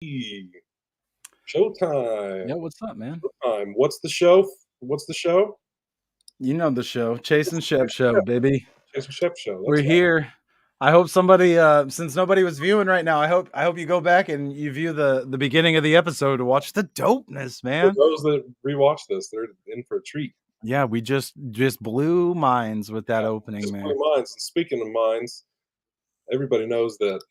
Showtime. Yeah, what's up, man? Showtime. What's the show? What's the show? You know the show, Chase It's and the Shep Chase and show, Shep. baby. Chase and Shep show. We're That's right. here. I hope somebody, since nobody was viewing right now, I hope you go back and you view the beginning of the episode to watch the dopeness, For man. those that rewatch this, they're in for a treat. Yeah, we just blew minds with that Yeah, opening, just for man. the minds. And speaking of minds, everybody knows that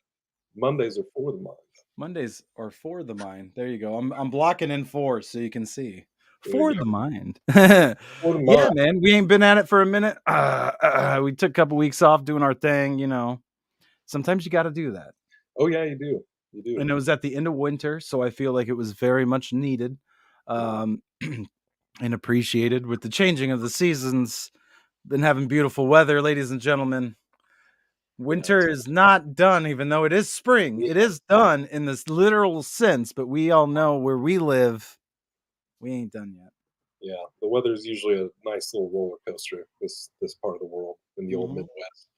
Mondays are for the mind. Mondays are for the mind. There you go. I'm blocking in four so you can see. There you For go. the mind. For the Yeah, mind. man. We ain't been at it for a minute. We took a couple weeks off doing our thing, Sometimes you got to do that. Oh yeah, you do. You do. And it was at the end of winter, so I feel like it was very much needed, um, and appreciated with the changing of the seasons. Been having beautiful weather, ladies and gentlemen. Yes. Winter is not done, even though it is spring. Yeah. It is done in this literal sense, but we all know where we live, we ain't done yet. Yeah. The weather's usually a nice little roller coaster. This part of the world in the old Hmm. Midwest.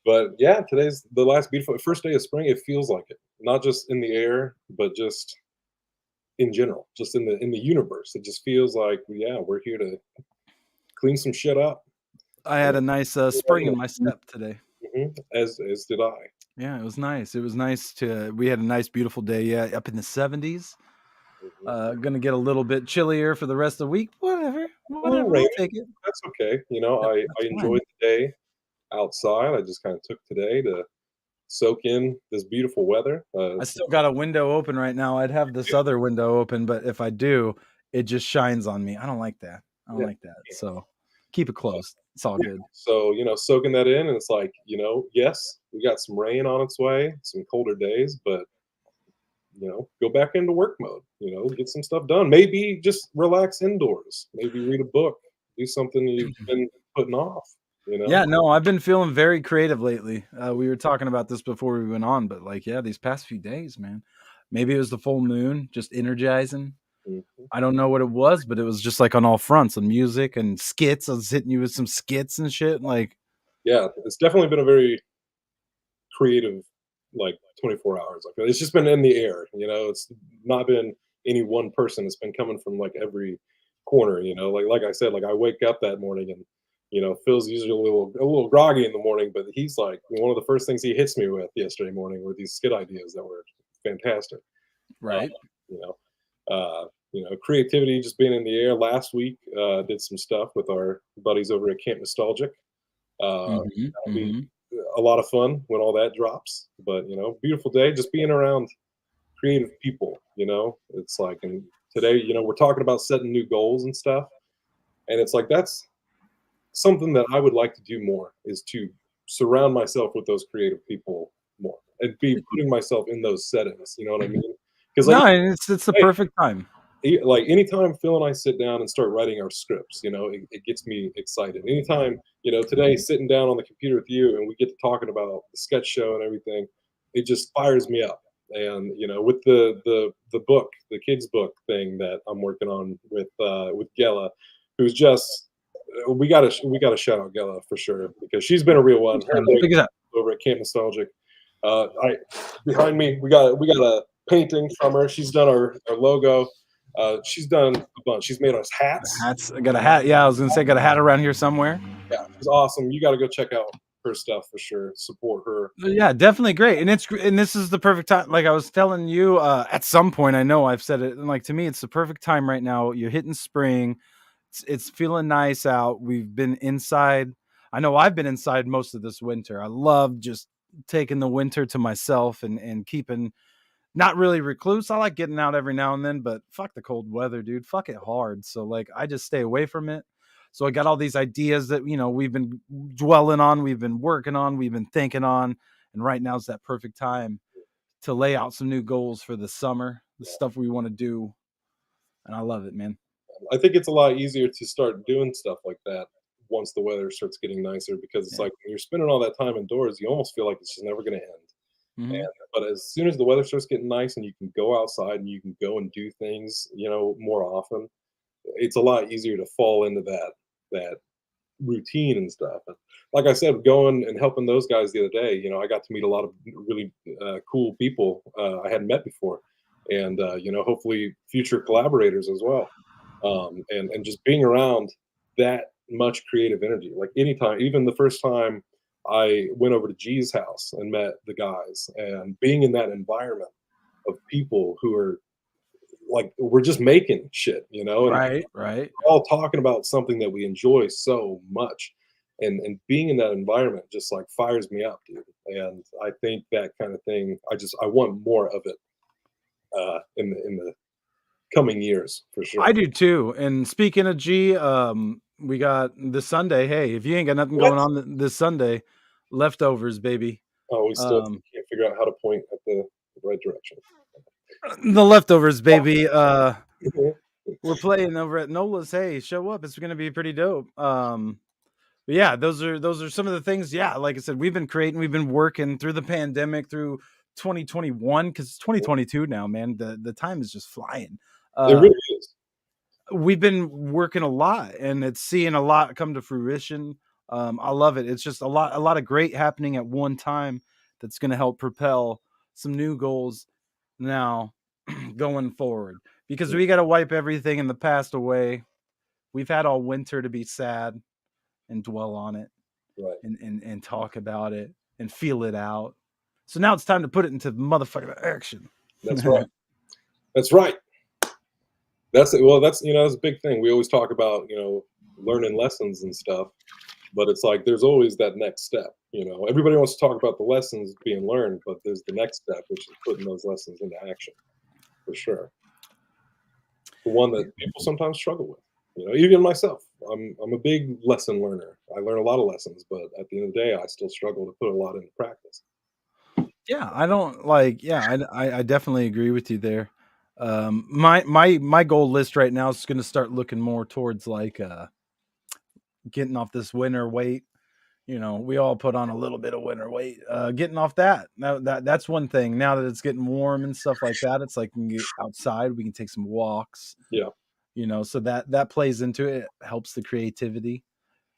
But yeah, today's the last beautiful first day of spring. It feels like it, not just in the air, but just in general, just in the universe. It just feels like yeah, we're here to clean some shit up. I And had a nice spring in my step today. as did I. Yeah, it was nice. It was nice we had a nice, beautiful day. Yeah, up in the 70s. Mhm. Gonna get a little bit chillier for the rest of the week. A little Whatever. I'll rainy. take it. That's okay. You know, I That's fine. enjoyed the day outside. I just kind of took today to soak in this beautiful weather. I still got a window open right now. I'd have this other window open, but if I do, it just shines on me. I don't like that. I don't Yeah, like that. So keep it closed. It's all yeah. good. So soaking that in, and it's like yes, we got some rain on its way, some colder days, but go back into work mode, get some stuff done. Maybe just relax indoors. Maybe read a book, do something you've been putting off, you know? Yeah, no, I've been feeling very creative lately. We were talking about this before we went on, but like, yeah, these past few days, man. Maybe it was the full moon, just energizing. Mhm. I don't know what it was, but it was just like on all fronts, on music and skits. I was hitting you with some skits and shit. Like, Yeah, it's definitely been a very creative, like 24 hours. I feel it's just been in the air. It's not been any one person. It's been coming from like every corner. Like I said, like I wake up that morning and Phil's usually a little groggy in the morning, but he's like one of the first things he hits me with yesterday morning were these skit ideas that were fantastic. Uh, right? you know, creativity just being in the air. Last week, did some stuff with our buddies over at Camp Nostalgic. Hmm. That'll be Hmm. a lot of fun when all that drops. But beautiful day, just being around creative people. It's like, and today, we're talking about setting new goals and stuff, and it's like that's something that I would like to do more is to surround myself with those creative people more and be putting myself in those settings. You know what I mean? Because like No, and it's the hey, perfect time. like anytime Phil and I sit down and start writing our scripts, it gets me excited. Anytime, today sitting down on the computer with you and we get to talking about the sketch show and everything, it just fires me up. And with the book, the kids book thing that I'm working on with Gela, who's just we gotta shout out Gela for sure because she's been a real one. Her and Blake Big as that. over at Camp Nostalgic. I behind me we got a painting from her. She's done our logo. She's done a bunch. She's made us hats. Hats. I got a hat. Yeah, I was gonna say, got a hat around here somewhere. Yeah, she's awesome. You got to go check out her stuff for sure. Support her. Yeah, definitely great. And this is the perfect time. Like I was telling you, at some point, I know I've said it. And like to me, it's the perfect time right now. You're hitting spring. It's feeling nice out. We've been inside. I know I've been inside most of this winter. I love just taking the winter to myself and keeping not really recluse. I like getting out every now and then, but fuck the cold weather, dude. Fuck it hard. So like I just stay away from it. So I got all these ideas that we've been dwelling on, we've been working on, we've been thinking on, and right now is that perfect time to lay out some new goals for the summer, the stuff we want to do, and I love it, man. I think it's a lot easier to start doing stuff like that once the weather starts getting nicer because it's Yeah. like when you're spending all that time indoors, you almost feel like it's just never going to end. Hmm. But as soon as the weather starts getting nice and you can go outside and you can go and do things, more often, it's a lot easier to fall into that routine and stuff. And like I said, going and helping those guys the other day, I got to meet a lot of really cool people I hadn't met before. and hopefully future collaborators as well. And just being around that much creative energy, like anytime, even the first time I went over to G's house and met the guys, and being in that environment of people who are like we're just making shit, and Right, right. all talking about something that we enjoy so much. And being in that environment just like fires me up, dude. And I think that kind of thing, I want more of it in the coming years for I sure. do too. And speaking of G, we got this Sunday. Hey, if you ain't got nothing What? going on this Sunday, leftovers, baby. Oh, we still Um, can't figure out how to point at the right direction. the leftovers, baby. Mhm. We're playing over at Nola's. Hey, show up. It's gonna be pretty dope. But yeah, those are some of the things. Yeah, like I said, we've been working through the pandemic, through 2021, because it's 2022 now, man. The time is just flying. It Uh really is. we've been working a lot, and it's seeing a lot come to fruition. I love it. It's just a lot of great happening at one time that's gonna help propel some new goals now going forward. Because Mm, we gotta wipe everything in the past away. We've had all winter to be sad and dwell on it right. and talk about it and feel it out. So now it's time to put it into motherfucking action. That's right. That's right. That's it. Well, that's a big thing. We always talk about, learning lessons and stuff, but it's like there's always that next step. Everybody wants to talk about the lessons being learned, but there's the next step, which is putting those lessons into action for sure. The one that people sometimes struggle with. Even myself. I'm a big lesson learner. I learn a lot of lessons, but at the end of the day, I still struggle to put a lot into practice. Yeah, I don't like. Yeah, I definitely agree with you there. My goal list right now is going to start looking more towards like getting off this winter weight. We all put on a little bit of winter weight. Getting off that. That's one thing. Now that it's getting warm and stuff like that, it's like we can get outside. We can take some walks. Yeah, So that plays into it. Helps the creativity.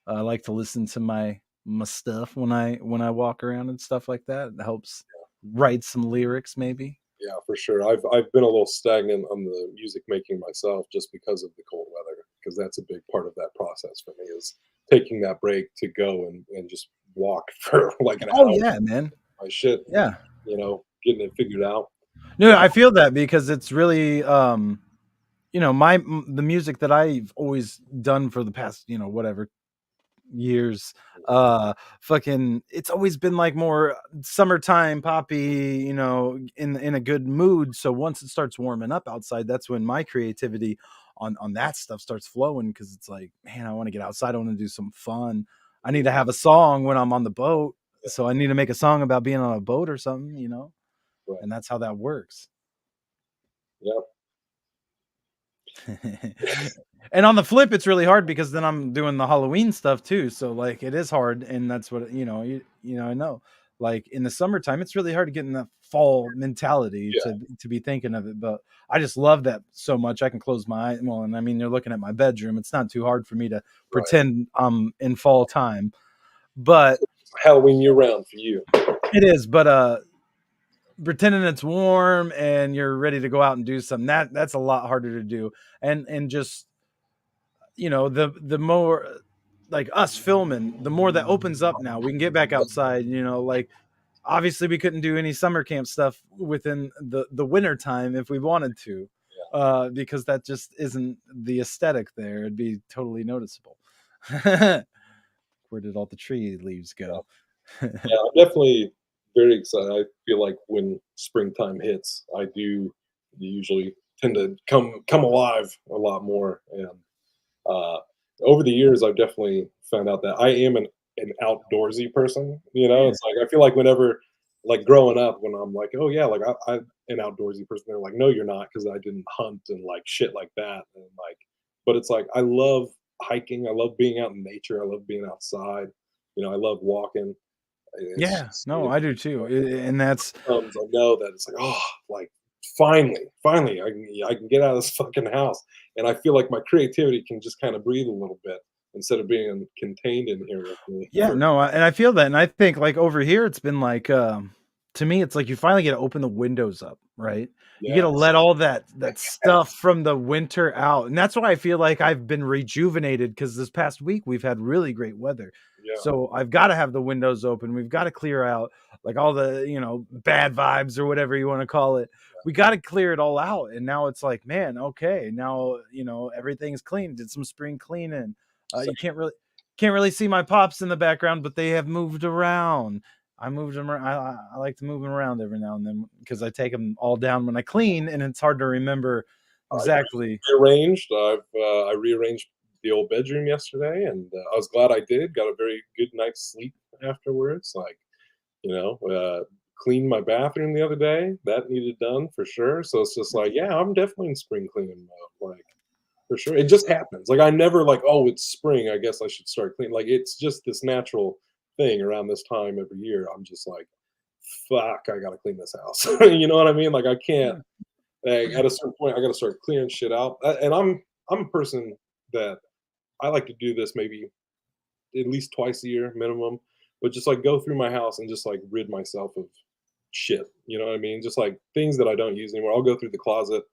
I like to listen to my stuff when I walk around and stuff like that. It helps write some lyrics, maybe. yeah, for sure. I've been a little stagnant on the music making myself just because of the cold weather, because that's a big part of that process for me is taking that break to go and just walk for like an Oh hour. yeah, man. My shit, Yeah. getting it figured out. No, I feel that because it's really the music that I've always done for the past, whatever years, fucking it's always been like more summertime poppy, in a good mood. So once it starts warming up outside, that's when my creativity on that stuff starts flowing, because it's like, man, I want to get outside, I want to do some fun. I need to have a song when I'm on the boat, Yeah, so I need to make a song about being on a boat or something, right. and that's how that works. Yeah, And on the flip, it's really hard because then I'm doing the Halloween stuff too. So like it is hard, and that's what I know. Like in the summertime, it's really hard to get in that fall mentality yeah, to be thinking of it. But I just love that so much. I can close my eyes. Well, and I mean, you're looking at my bedroom. It's not too hard for me to right. pretend I'm in fall time. But Halloween year round for you. it is. But pretending it's warm and you're ready to go out and do something, that's a lot harder to do. And just the more like us filming, the more that opens up now, we can get back outside. Like obviously we couldn't do any summer camp stuff within the winter time if we wanted to, Yeah, because that just isn't the aesthetic there. It'd be totally noticeable. Where did all the tree leaves yeah, go? yeah. I'm definitely very excited. I feel like when springtime hits, I do usually tend to come alive a lot more. And uh, over the years, I've definitely found out that I am an outdoorsy person. Yeah. It's like I feel like whenever, like growing up, when I'm like, oh yeah, like I'm an outdoorsy person. They're like, no, you're not, because I didn't hunt and like shit like that. And like, but it's like I love hiking. I love being out in nature. I love being outside. I love walking. It's Yeah, just no, I do too. And that's comes, I know that it's like, oh, like finally, I can get out of this fucking house, and I feel like my creativity can just kind of breathe a little bit instead of being contained in here with me yeah, for no, and I feel that, and I think like over here, it's been like to me, it's like you finally get to open the windows up, right? You get to Yes. let all that stuff from the winter out, and that's why I feel like I've been rejuvenated because this past week we've had really great weather. Yeah. So I've got to have the windows open. We've got to clear out like all the bad vibes or whatever you want to call it. We got to clear it all out, and now it's like, man, okay, now everything's clean. Did some spring cleaning. You can't really see my pops in the background, but they have moved around. I moved them. I like to move them around every now and then because I take them all down when I clean, and it's hard to remember I exactly. rearranged. I rearranged the old bedroom yesterday, and I was glad I did. Got a very good night's sleep afterwards. Like, you know, cleaned my bathroom the other day. That needed done for sure. So it's just like, yeah, I'm definitely in spring cleaning mode. Like, for sure. It just happens. Like, I never like, oh, it's spring. I guess I should start cleaning. Like, it's just this natural thing around this time every year. I'm just like, fuck, I gotta clean this house. You know what I mean? Like, I can't. Yeah. Like, at a certain point, I gotta start clearing shit out. And I'm a person that I like to do this maybe at least twice a year minimum, but just like go through my house and just like rid myself of shit. You know what I mean? Just like things that I don't use anymore. I'll go through the closet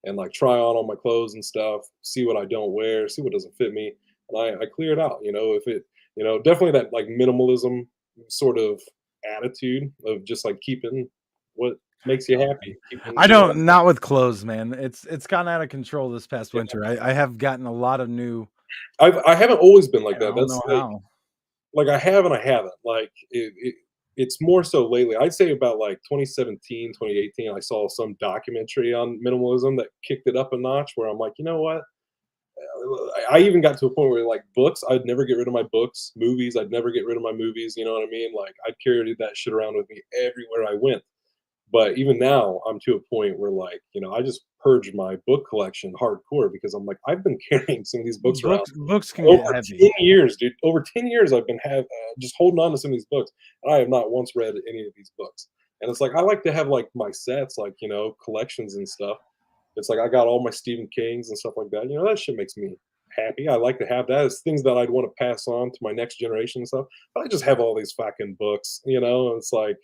and like try on all my clothes and stuff, see what I don't wear, see what doesn't fit me, and I clear it out. If it, definitely that like minimalism sort of attitude of just like keeping what makes you happy, keeping I shit. don't, not with clothes, man. It's gotten out of control this past Yeah. winter. I have gotten a lot of new. I haven't always been like I that. don't That's know how. like I have and I haven't. Like it's more so lately. I'd say about like 2017, 2018, I saw some documentary on minimalism that kicked it up a notch where I'm like, you know what? I even got to a point where like books, I'd never get rid of my books, movies, I'd never get rid of my movies, you know what I mean? Like I'd carry that shit around with me everywhere I went. But even now, I'm to a point where like, I just purged my book collection hardcore because I'm like, I've been carrying some of these books around Books can get over heavy. 10 years, dude. Over 10 years, I've been just holding on to some of these books. And I have not once read any of these books. And it's like, I like to have like my sets, like, collections and stuff. It's like I got all my Stephen Kings and stuff like that. That shit makes me happy. I like to have that. It's things that I'd want to pass on to my next generation and stuff. But I just have all these fucking books. And it's like,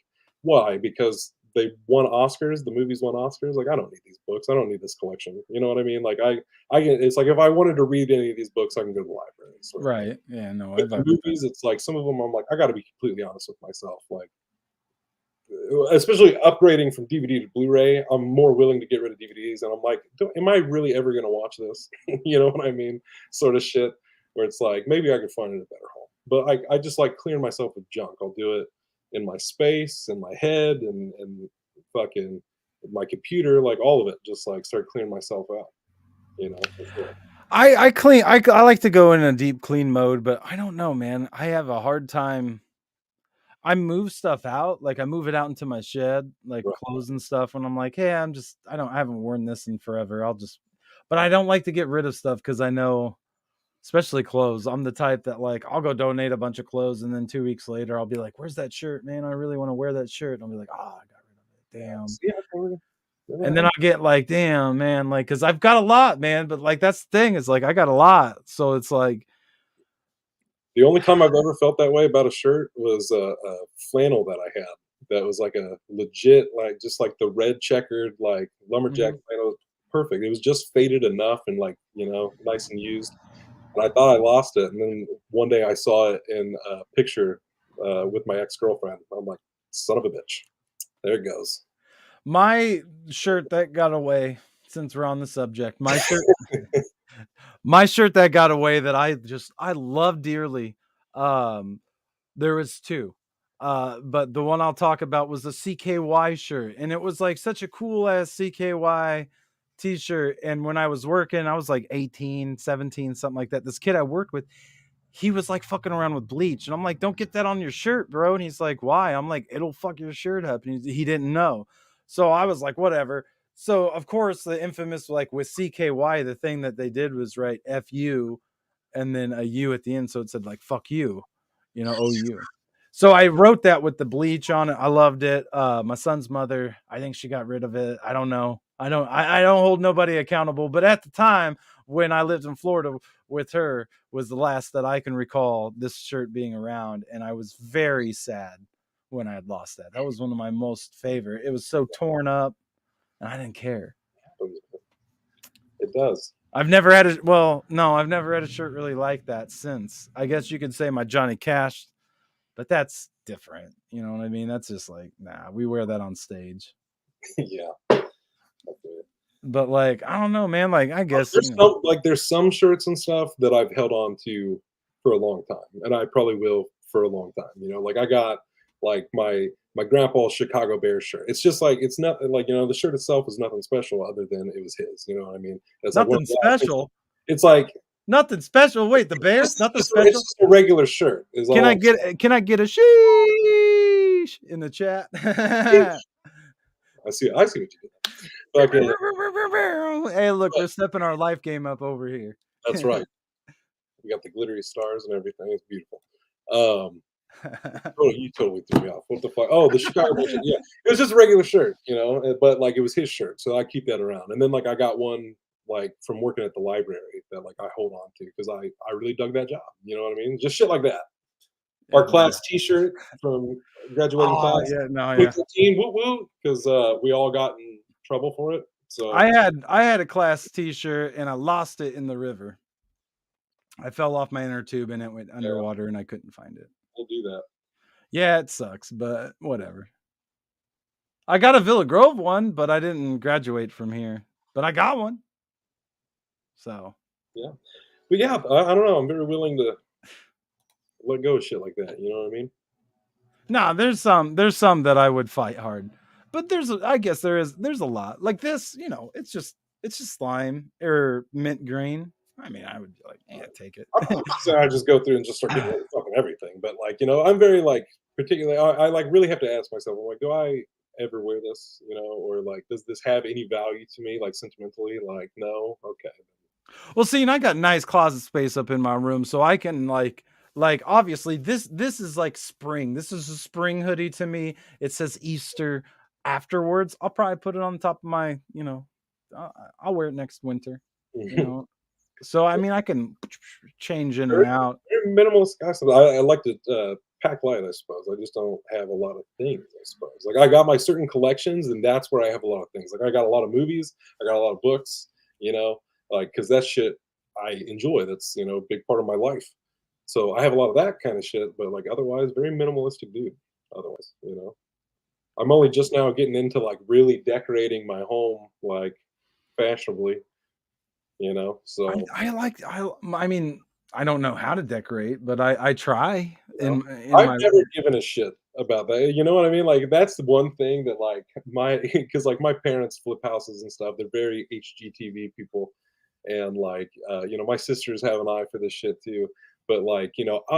why? Because they won Oscars. The movies won Oscars. Like, I don't need these books. I don't need this collection. You know what I mean? Like, I can. It's like if I wanted to read any of these books, I can go to the library, sort of thing. Right. Yeah. No, I With the vibe with that. movies, it's like some of them. I'm like, I got to be completely honest with myself. Like, especially upgrading from DVD to Blu-ray, I'm more willing to get rid of DVDs, and I'm like, am I really ever going to watch this? You know what I mean? Sort of shit. Where it's like maybe I could find it a better home, but I just like clearing myself of junk. I'll do it in my space, in my head, and fucking my computer, like all of it. Just like start clearing myself out. For sure. I clean. I like to go in a deep clean mode, but I don't know, man. I have a hard time. I move stuff out, like I move it out into my shed, like Right. clothes and stuff. When I'm like, hey, I haven't worn this in forever. But I don't like to get rid of stuff because I know, especially clothes. I'm the type that like I'll go donate a bunch of clothes, and then 2 weeks later I'll be like, "Where's that shirt, man? I really want to wear that shirt." And I'll be like, "Oh, I got rid of it. Damn." Yeah. And Yeah. then I'll get like, "Damn, man!" Like, because I've got a lot, man. But like that's the thing is like I got a lot, so it's like, The only time I've ever felt that way about a shirt was a flannel that I had. That was like a legit, like just like the red checkered, like lumberjack mhm. flannel. Perfect. It was just faded enough and like nice and used. And I thought I lost it, and then one day I saw it in a picture with my ex girlfriend. I'm like, son of a bitch. There it goes. My shirt that got away. Since we're on the subject, my shirt that got away that I love dearly. Um, There was 2. But the one I'll talk about was the CKY shirt, and it was, like, such a cool ass CKY t-shirt, and when I was working, I was, like, 18, 17, something like that. This kid I worked with, he was, like, fucking around with bleach, and I'm like, "Don't get that on your shirt, bro," and he's like, "Why?" I'm like, "It'll fuck your shirt up," and he didn't know. So I was like, "Whatever." So, of course, the infamous, like, with CKY, the thing that they did was write FU and then a U at the end, so it said like "fuck you," OU. So I wrote that with the bleach on it. I loved it. My son's mother, I think she got rid of it. I don't know. I don't hold nobody accountable. But at the time when I lived in Florida with her was the last that I can recall this shirt being around, and I was very sad when I had lost that. That was one of my most favorite. It was so torn up, and I didn't care. It does. I've never had a well, no, I've never had a shirt really like that since. I guess you could say my Johnny Cash, but that's different. You know what I mean? That's just like, nah, we wear that on stage. Yeah. But like, I don't know, man. Like, I guess There's some there's some shirts and stuff that I've held on to for a long time, and I probably will for a long time. Like I got like my grandpa's Chicago Bears shirt. It's just like it's not like the shirt itself is nothing special other than it was his. You know what I mean? It's like one nothing of the last things. special. It's like Nothing special. Wait, the Bears? Nothing it's special. just a regular shirt. Is Can all I I'm get a sheesh in the chat? saying. I see what you did. Fucking, Hey, look, we're stepping our life game up over here. that's right. We got the glittery stars and everything. It's beautiful. Um, Oh, you totally threw me off. What the fuck? Oh, the Chicago Bulls shirt. Yeah, it was just a regular shirt, but like it was his shirt, so I keep that around. And then like I got one like from working at the library that like I hold on to because I really dug that job. You know what I mean? Just shit like that. Our class T-shirt from graduating Oh class, yeah, no, yeah. 2015, woo woo, because we all got in trouble for it. So I had a class T-shirt and I lost it in the river. I fell off my inner tube and it went yeah, underwater and I couldn't find it. we'll do that. Yeah, it sucks, but whatever. I got a Villa Grove one, but I didn't graduate from here. But I got one. So Yeah, but yeah, I don't know. I'm very willing to let go of shit like that. You know what I mean? nah, there's some that I would fight hard. But I guess there's a lot. Like this, it's just slime or mint green. I mean, I would be like, yeah, take it. I'm not saying I just go through and just start getting rid of fucking everything, but like I'm very like particularly. I like really have to ask myself, I'm like, do I ever wear this? Or like, does this have any value to me, like sentimentally? Like, no, okay. Well, see, and I got nice closet space up in my room, so I can like obviously this is like spring. This is a spring hoodie to me. It says Easter. Afterwards, I'll probably put it on top of my, I'll wear it next winter. You know, so I mean, I can change in and very, out. very minimalist guy. So I like to pack light, I suppose. I just don't have a lot of things, I suppose. Like I got my certain collections, and that's where I have a lot of things. Like I got a lot of movies, I got a lot of books, like because that shit I enjoy. That's a big part of my life. So I have a lot of that kind of shit, but like otherwise, very minimalistic dude. Otherwise. I'm only just now getting into like really decorating my home like fashionably, I so I like I mean, I don't know how to decorate, but I try you know, in I've my never given a shit about that. You know what I mean? Like that's the one thing that like my because like my parents flip houses and stuff. They're very HGTV people, and like my sisters have an eye for this shit too. But like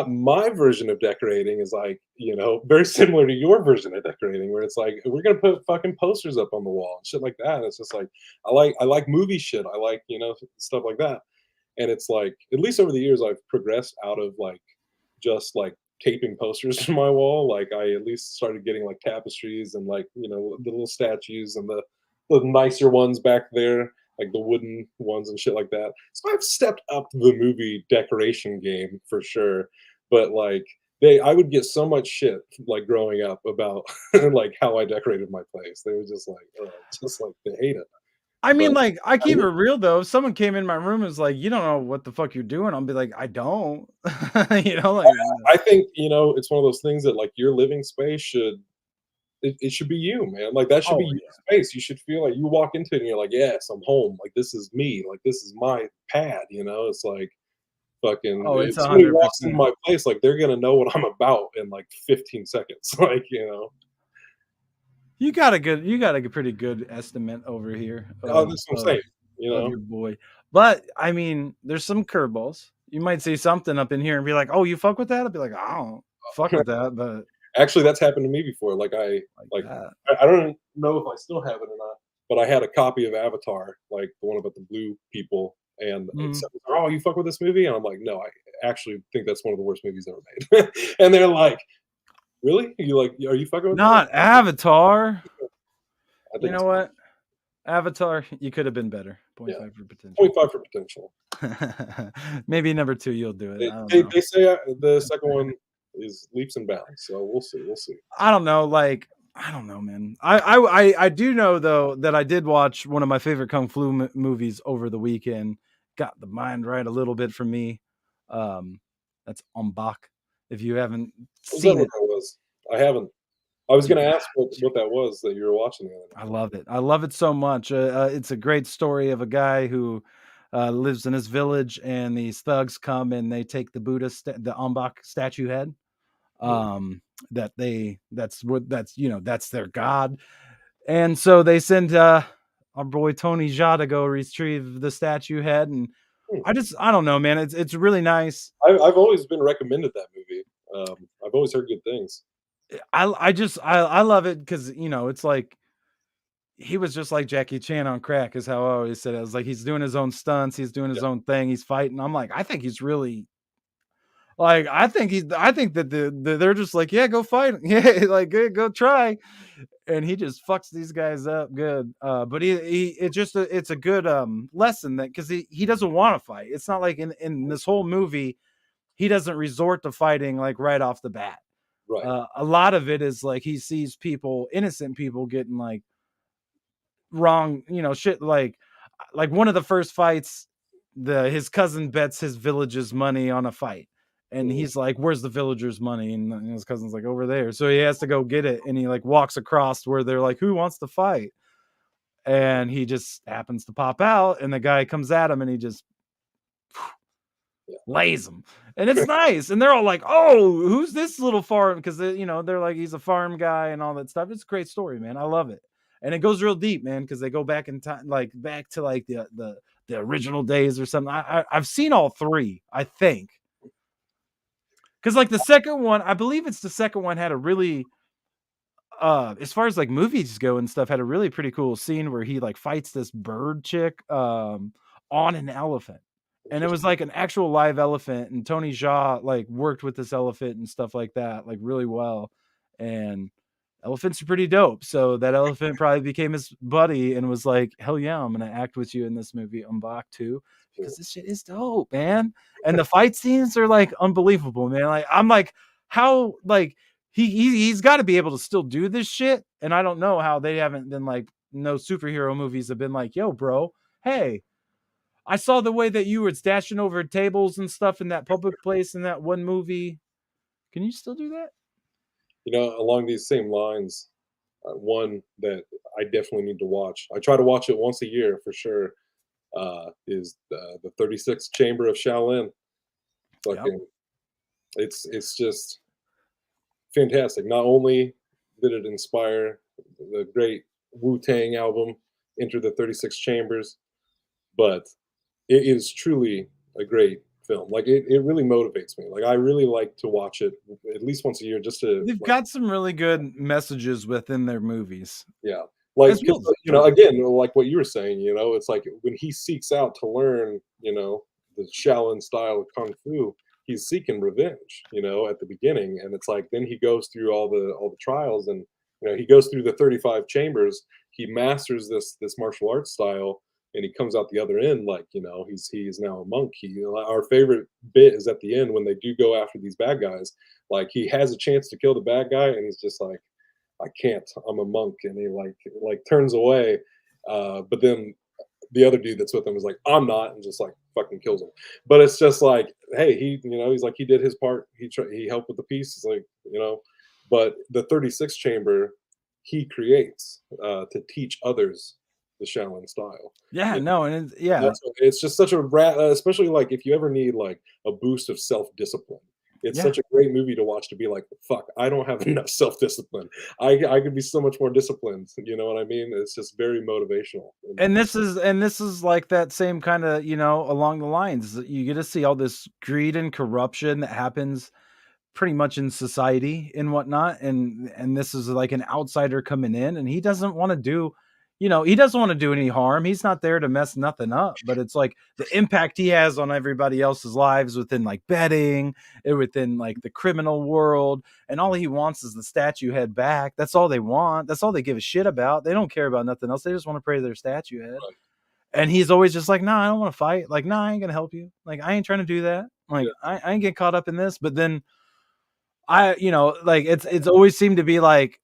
my version of decorating is like very similar to your version of decorating, where it's like we're gonna put fucking posters up on the wall and shit like that. And it's just like I like movie shit. I like stuff like that. And it's like at least over the years I've progressed out of like just like taping posters to my wall. Like I at least started getting like tapestries and like the little statues and the nicer ones back there, like the wooden ones and shit like that. So I've stepped up the movie decoration game for sure. But like I would get so much shit like growing up about like how I decorated my place. They were just like, just like they hate it. I But mean, like, I I keep it real though. If someone came in my room and was like, "You don't know what the fuck you're doing," I'll be like, "I don't." Like, I think it's one of those things that like your living space it should be you, man. Like that should be oh your yeah. space. You should feel like you walk into it and you're like, yes, I'm home. Like this is me. Like this is my pad. It's like fucking Oh, it's if somebody walks into 100%. my place, like they're gonna know what I'm about in like 15 seconds. Like You got a pretty good estimate over here that's what I'm saying. You of know, your boy. But I mean, there's some curveballs. You might see something up in here and be like, "Oh, you fuck with that?" I'll be like, "I don't fuck with that," but actually, that's happened to me before. Like like like that. I don't know if I still have it or not, but I had a copy of Avatar, like the one about the blue people, and Mhm. so, oh, you fuck with this movie? And I'm like, no, I actually think that's one of the worst movies ever made. And they're like, really? You like? Are you fucking with that? Not Avatar. I You think know it's what? Avatar, you could have been better. yeah, Point 0.5 for potential. 0.5 for potential. Maybe number 2 you'll do it. They, I don't they, know. they say the second one. is leaps and bounds. So we'll see. We'll see. I don't know, like I don't know, man. I do know though that I did watch one of my favorite kung fu movies over the weekend. Got the mind right a little bit for me. Um, that's Bak. If you haven't Was that seen what it, that was? I haven't. I was you going to ask got what that was that you were watching the other I night. love it. I love it so much. It's a great story of a guy who lives in his village, and these thugs come and they take the the Ambak statue head. Yeah. That's their god, and so they send our boy Tony Jaa to go retrieve the statue head. And Hmm. I don't know, man. It's really nice. I've always been recommended that movie. I've always heard good things. I love it because it's like he was just like Jackie Chan on crack, is how I always said it. I was like, he's doing his own stunts, he's doing Yeah. his own thing, he's fighting. I'm like, I think he's really I think that they're just like, yeah, go fight, yeah, like go try, and he just fucks these guys up good. But it's a good lesson that because he doesn't want to fight. It's not like in this whole movie he doesn't resort to fighting like right off the bat. Right. A lot of it is like he sees innocent people getting like wrong, shit like one of the first fights, the his cousin bets his village's money on a fight. And Mhm. he's like, "Where's the villagers' money?" And his cousin's like, "Over there." So he has to go get it, and he like walks across where they're like, "Who wants to fight?" And he just happens to pop out, and the guy comes at him, and he just Yeah. lays him. And it's nice. And they're all like, "Oh, who's this little farm?" Because they're like, he's a farm guy and all that stuff. It's a great story, man. I love it. And it goes real deep, man, because they go back in time, like back to like the original days or something. I've seen all three, I think. Because like the second one, I believe it's the second one had a really as far as like movies go and stuff, had a really pretty cool scene where he like fights this bird chick on an elephant. And it was Interesting. like an actual live elephant, and Tony Jaa like worked with this elephant and stuff like that, like really well. And elephants are pretty dope. So that elephant probably became his buddy and was like, "Hell yeah, I'm gonna act with you in this movie Unblocked too, because Cool. this shit is dope, man." And the fight scenes are like unbelievable, man. Like I'm like, how like he's got to be able to still do this shit. And I don't know how they haven't been like, no superhero movies have been like, "Yo, bro, hey, I saw the way that you were dashing over tables and stuff in that public place in that one movie. Can you still do that?" Along these same lines, one that I definitely need to watch. I try to watch it once a year for sure. Is the 36th Chamber of Shaolin. Yep. Fucking, it's just fantastic. Not only did it inspire the great Wu Tang album, Enter the 36 Chambers, but it is truly a great film. Like it really motivates me. Like I really like to watch it at least once a year just to They've like got some really good messages within their movies, yeah. Like as because well as story. again, like what you were saying, it's like when he seeks out to learn, the Shaolin style of kung fu, he's seeking revenge, at the beginning, and it's like then he goes through all the trials, and he goes through the 35 chambers. He masters this martial arts style, and he comes out the other end like he's now a monk. Our favorite bit is at the end when they do go after these bad guys. Like he has a chance to kill the bad guy, and he's just like, I can't. I'm a monk, and he like turns away. But then the other dude that's with him is like, I'm not, and just like fucking kills him. But it's just like, hey, he's like he did his part. He helped with the piece. It's like but the 36th chamber he creates to teach others the Shaolin style. Yeah, You no, and yeah, it's just such a especially like if you ever need like a boost of self discipline. It's yeah. such a great movie to watch to be like, fuck, I don't have enough self discipline. I could be so much more disciplined. You know what I mean? It's just very motivational. And this is like that same kind of, along the lines that you get to see all this greed and corruption that happens pretty much in society and whatnot. And this is like an outsider coming in, and he doesn't want to do any harm. He's not there to mess nothing up, but it's like the impact he has on everybody else's lives within like betting and within like the criminal world. And all he wants is the statue head back. That's all they want. That's all they give a shit about. They don't care about nothing else. They just want to pray to their statue head. Right. And he's always just like, "Nah, I don't want to fight. Like, nah, I ain't gonna help you. Like, I ain't trying to do that. Yeah. Like, I ain't get caught up in this." But then like it's always seemed to be like,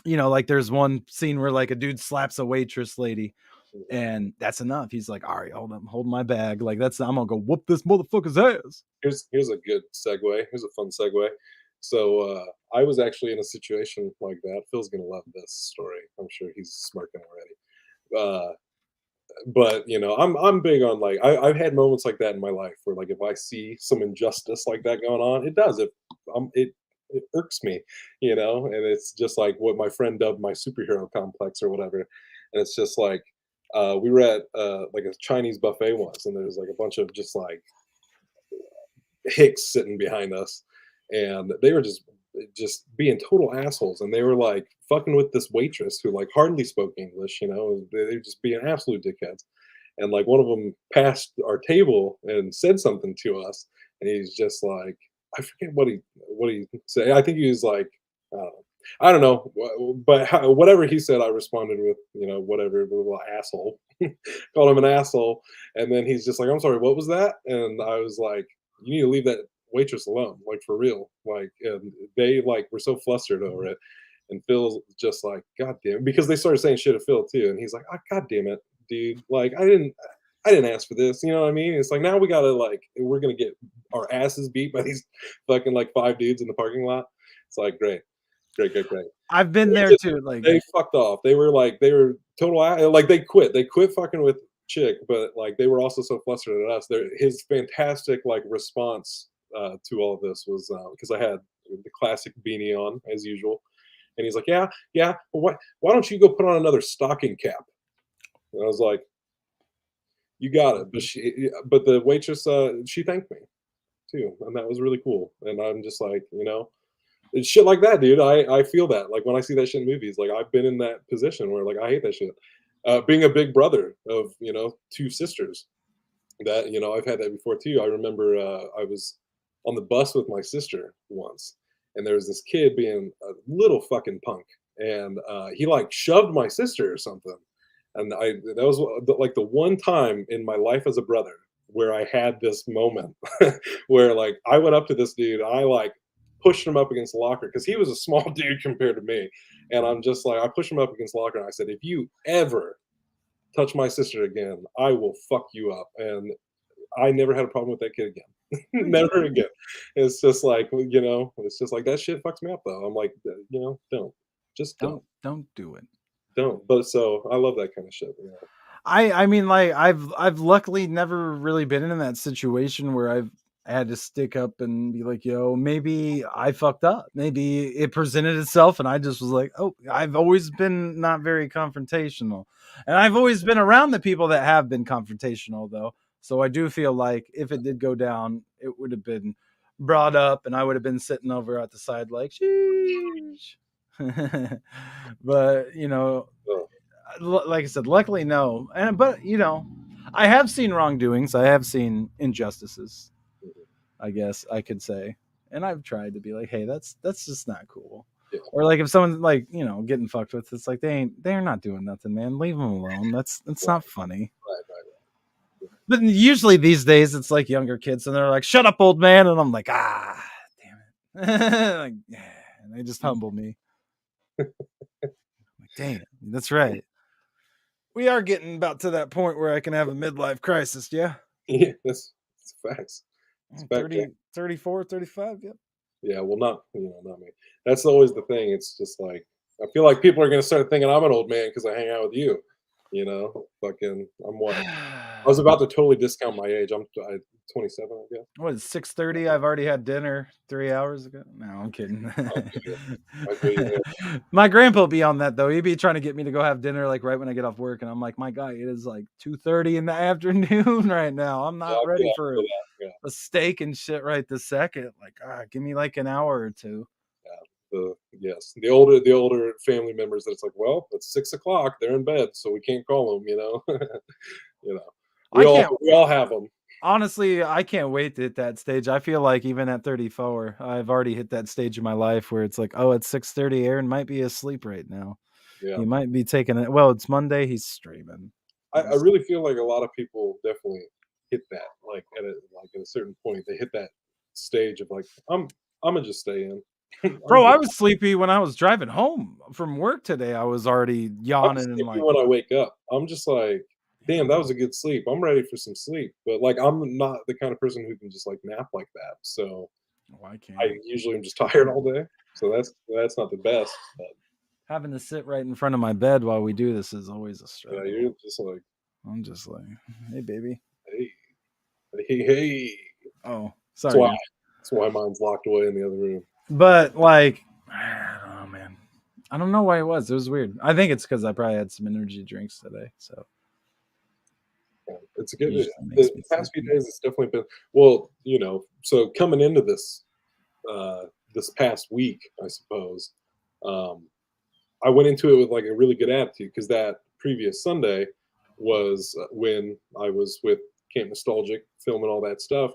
like there's one scene where like a dude slaps a waitress lady, Mhm. and that's enough. He's like, all right, hold my bag. Like that's I'm gonna go whoop this motherfucker's ass. Here's a good segue. Here's a fun segue. So I was actually in a situation like that. Phil's gonna love this story. I'm sure he's smirking already. But I'm big on like I've had moments like that in my life where like if I see some injustice like that going on, it irks me, and it's just like what my friend dubbed my superhero complex or whatever. And it's just like we were at like a Chinese buffet once, and there's like a bunch of just like hicks sitting behind us, and they were just being total assholes, and they were like fucking with this waitress who like hardly spoke English. They were just being absolute dickheads. And like one of them passed our table and said something to us, and he's just like, I forget what he said. I think he was like, I don't know. I don't know, but whatever he said, I responded with, whatever, little asshole. Called him an asshole, and then he's just like, "I'm sorry, what was that?" And I was like, "You need to leave that waitress alone, like for real." Like, and they like were so flustered over it, and Phil's just like, "God damn!" It," because they started saying shit to Phil too, and he's like, "Ah, God damn it, dude! Like, I didn't ask for this." You know what I mean? It's like now we're gonna get our asses beat by these fucking like five dudes in the parking lot. It's like great, great, great, great. I've been They there just too. Like they fucked off. They were total like they quit. They quit fucking with chick, but like they were also so flustered at us. His fantastic like response to all of this was because I had the classic beanie on as usual, and he's like, "Yeah, yeah. Well, why don't you go put on another stocking cap?" And I was like, "You got it." But the waitress, she thanked me too, and that was really cool. And I'm just like, it's shit like that, dude. I feel that. Like when I see that shit in movies, like I've been in that position where like I hate that shit. Being a big brother of two sisters, that I've had that before too. I remember I was on the bus with my sister once, and there was this kid being a little fucking punk, and he like shoved my sister or something. And that was like the one time in my life as a brother where I had this moment where like I went up to this dude, I like pushed him up against the locker because he was a small dude compared to me, and I'm just like I pushed him up against the locker and I said, if you ever touch my sister again, I will fuck you up. And I never had a problem with that kid again. Never again. It's just like, it's just like that shit fucks me up though. I'm like, don't. Just don't do it. don't. But so I love that kind of shit. I mean, like I've luckily never really been in that situation where I've had to stick up and be like, yo, maybe I fucked up. Maybe it presented itself and I just was like, oh, I've always been not very confrontational. And I've always been around the people that have been confrontational though. So I do feel like if it did go down, it would have been brought up and I would have been sitting over at the side like, sheesh. But Oh, like I said, luckily no. And but I have seen wrongdoings. I have seen injustices. mhm. I guess I could say, and I've tried to be like, hey, that's just not cool. Yeah. Or like if someone's like getting fucked with, it's like they're not doing nothing, man. Leave them alone. That's not Right, funny. right, right, right. But usually these days it's like younger kids and they're like, shut up, old man, and I'm like, damn it, like yeah, and they just humble me. I'm like, damn, that's right. We are getting about to that point where I can have a midlife crisis, yeah. Yeah, that's facts. It's fact check. 30, 34, 35. Yep. Yeah, well, not me. That's always the thing. It's just like I feel like people are gonna start thinking I'm an old man because I hang out with you. Fucking, I'm what? I was about to totally discount my age. I'm 27, I guess. What is 6:30? I've already had dinner 3 hours ago. No, I'm kidding. I feel you. I feel you. My grandpa will be on that though. He'd be trying to get me to go have dinner like right when I get off work, and I'm like, my guy, it is like 2:30 in the afternoon right now. I'm Yeah, not I feel ready that. I for feel that. Yeah, a steak and shit right this second. Like, give me like an hour or two. yeah. The older family members. That's like, well, it's 6 o'clock. They're in bed, so we can't call them. You know. We I all can't we all have them. Honestly, I can't wait to hit that stage. I feel like even at 34, I've already hit that stage in my life where it's like, oh, it's 6:30. Aaron might be asleep right now. Yeah. He might be taking it. Well, it's Monday. He's streaming. I really feel like a lot of people definitely hit that, like at a certain point, they hit that stage of like, I'm gonna just stay in. I'm Bro, good. I was sleepy when I was driving home from work today. I was already I'm yawning and sleepy like, when I wake up. I'm just like, damn, that was a good sleep. I'm ready for some sleep. But like, I'm not the kind of person who can just like nap like that. So oh, I I can't. usually am just tired all day. So that's not the best. But Having to sit right in front of my bed while we do this is always a you're struggle. just like, I'm just like, hey, baby. hey, hey. Oh, That's sorry, why guys. that's why mine's locked away in the other room. But like, I don't know, man. I don't know why it was. It was weird. I think it's because I probably had some energy drinks today. So Yeah, it's a good. usually makes The me past few sleepy. days, it's definitely been well. So coming into uh, this past week, I suppose, um, I went into it with like a really good attitude because that previous Sunday was when I was with Camp Nostalgic filming all that stuff.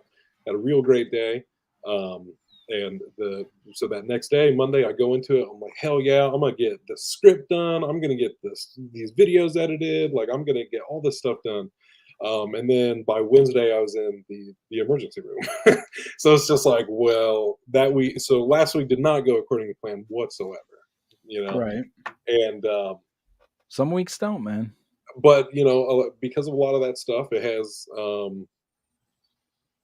Had a real great day. Um, and so that next day, Monday, I go into it. I'm like, hell yeah, I'm gonna get the script done. I'm gonna get these videos edited. Like I'm gonna get all this stuff done. And then by Wednesday, I was in the emergency room. So it's just like, well, that week. So last week did not go according to plan whatsoever. You know, Right. and Some weeks don't, man. but because of a lot of that stuff, it has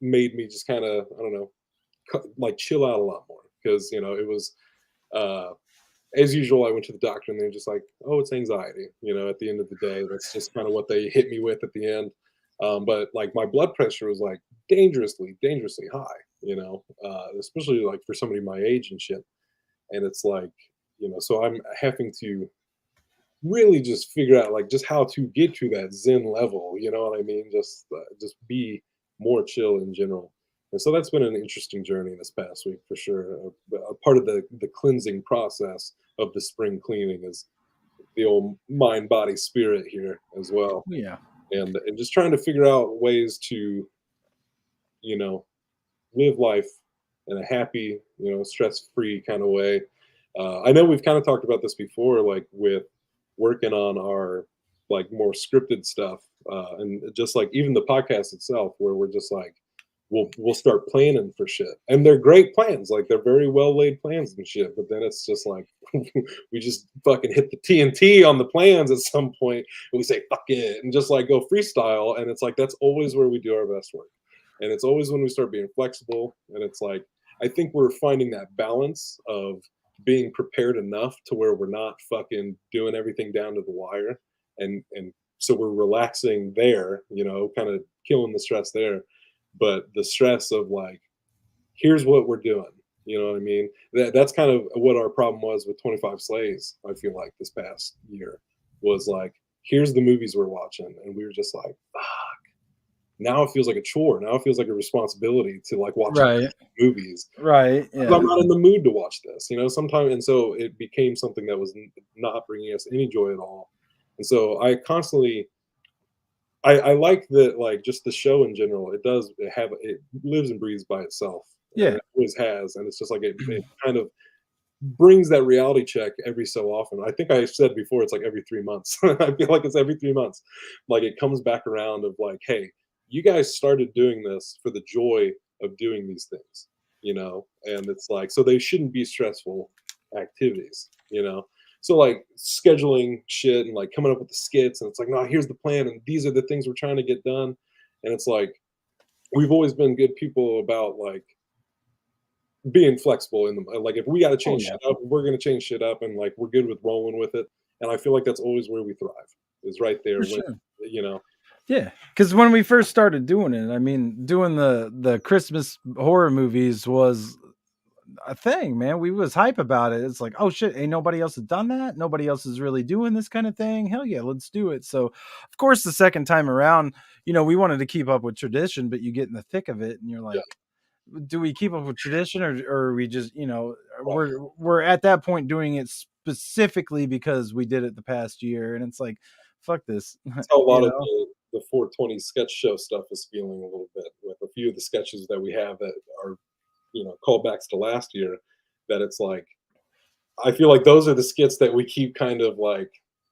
made me just kind of, I don't know, like chill out a lot more because it was uh as usual. I went to the doctor and they're just like, oh, it's anxiety. At the end of the day, that's just kind of what they hit me with at the end. But like my blood pressure was like dangerously high, especially like for somebody my age and shit. And it's like, so I'm having to really just figure out like just how to get to that zen level, you know what I mean? Just be more chill in general. And so that's been an interesting journey this past week for sure. A part of the cleansing process of the spring cleaning is the old mind body spirit here as well, Yeah. and just trying to figure out ways to you know live life in a happy, stress free kind of way. I know we've kind of talked about this before, like with working on our like more scripted stuff, and just like even the podcast itself, where we're just like, we'll start planning for shit, and they're great plans, like they're very well laid plans and shit. But then it's just like we just fucking hit the TNT on the plans at some point, and we say fuck it, and just like go freestyle, and it's like that's always where we do our best work, and it's always when we start being flexible, and it's like I think we're finding that balance of being prepared enough to where we're not fucking doing everything down to the wire, and so we're relaxing there, kind of killing the stress there, but the stress of like, here's what we're doing, you know what I mean? That's kind of what our problem was with 25 Slays. I feel like this past year was like, here's the movies we're watching, and we were just like, now it feels like a chore. Now it feels like a responsibility to like watch Right. movies. Right. I'm Yeah. not in the mood to watch this, sometimes. And so it became something that was not bringing us any joy at all. And so I constantly, I like that, like just the show in general, it lives and breathes by itself. And Yeah. it always has. And it's just like, it kind of brings that reality check every so often. I think I said before, it's like every 3 months. I feel like it's every 3 months. Like it comes back around of like, hey, you guys started doing this for the joy of doing these things, and it's like, so they shouldn't be stressful activities. So like scheduling shit and like coming up with the skits, and it's like, no, here's the plan, and these are the things we're trying to get done. And it's like, we've always been good people about like being flexible in them. Like if we got to Oh change yeah. shit up, we're gonna change shit up, and like we're good with rolling with it. And I feel like that's always where we thrive, is right there For when sure. you know. Yeah, because when we first started doing it, I mean, doing the Christmas horror movies was a thing, man. We was hype about it. It's like, oh shit, ain't nobody else has done that. Nobody else is really doing this kind of thing. Hell yeah, let's do it. So, of course, the second time around, we wanted to keep up with tradition, but you get in the thick of it, and you're Yeah, like, do we keep up with tradition, or are we just, right. we're at that point doing it specifically because we did it the past year, and it's like, fuck this, That's how a you lot of know? the 420 sketch show stuff is feeling a little bit with a few of the sketches that we have that are callbacks to last year. That it's like, I feel like those are the skits that we keep kind of like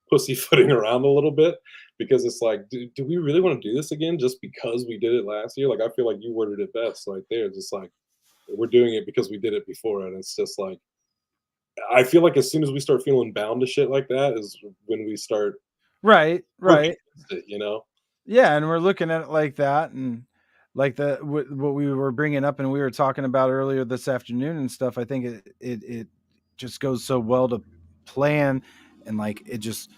pussyfooting around a little bit, because it's like, do we really want to do this again just because we did it last year? Like, I feel like you worded it best right there. Just like, We're doing it because we did it before, and it's just like I feel like as soon as we start feeling bound to shit like that is when we start Right, working right. against it, you know? Yeah, and we're looking at it like that, and like the what we were bringing up and we were talking about earlier this afternoon and stuff. I think it just goes so well to plan, and like it just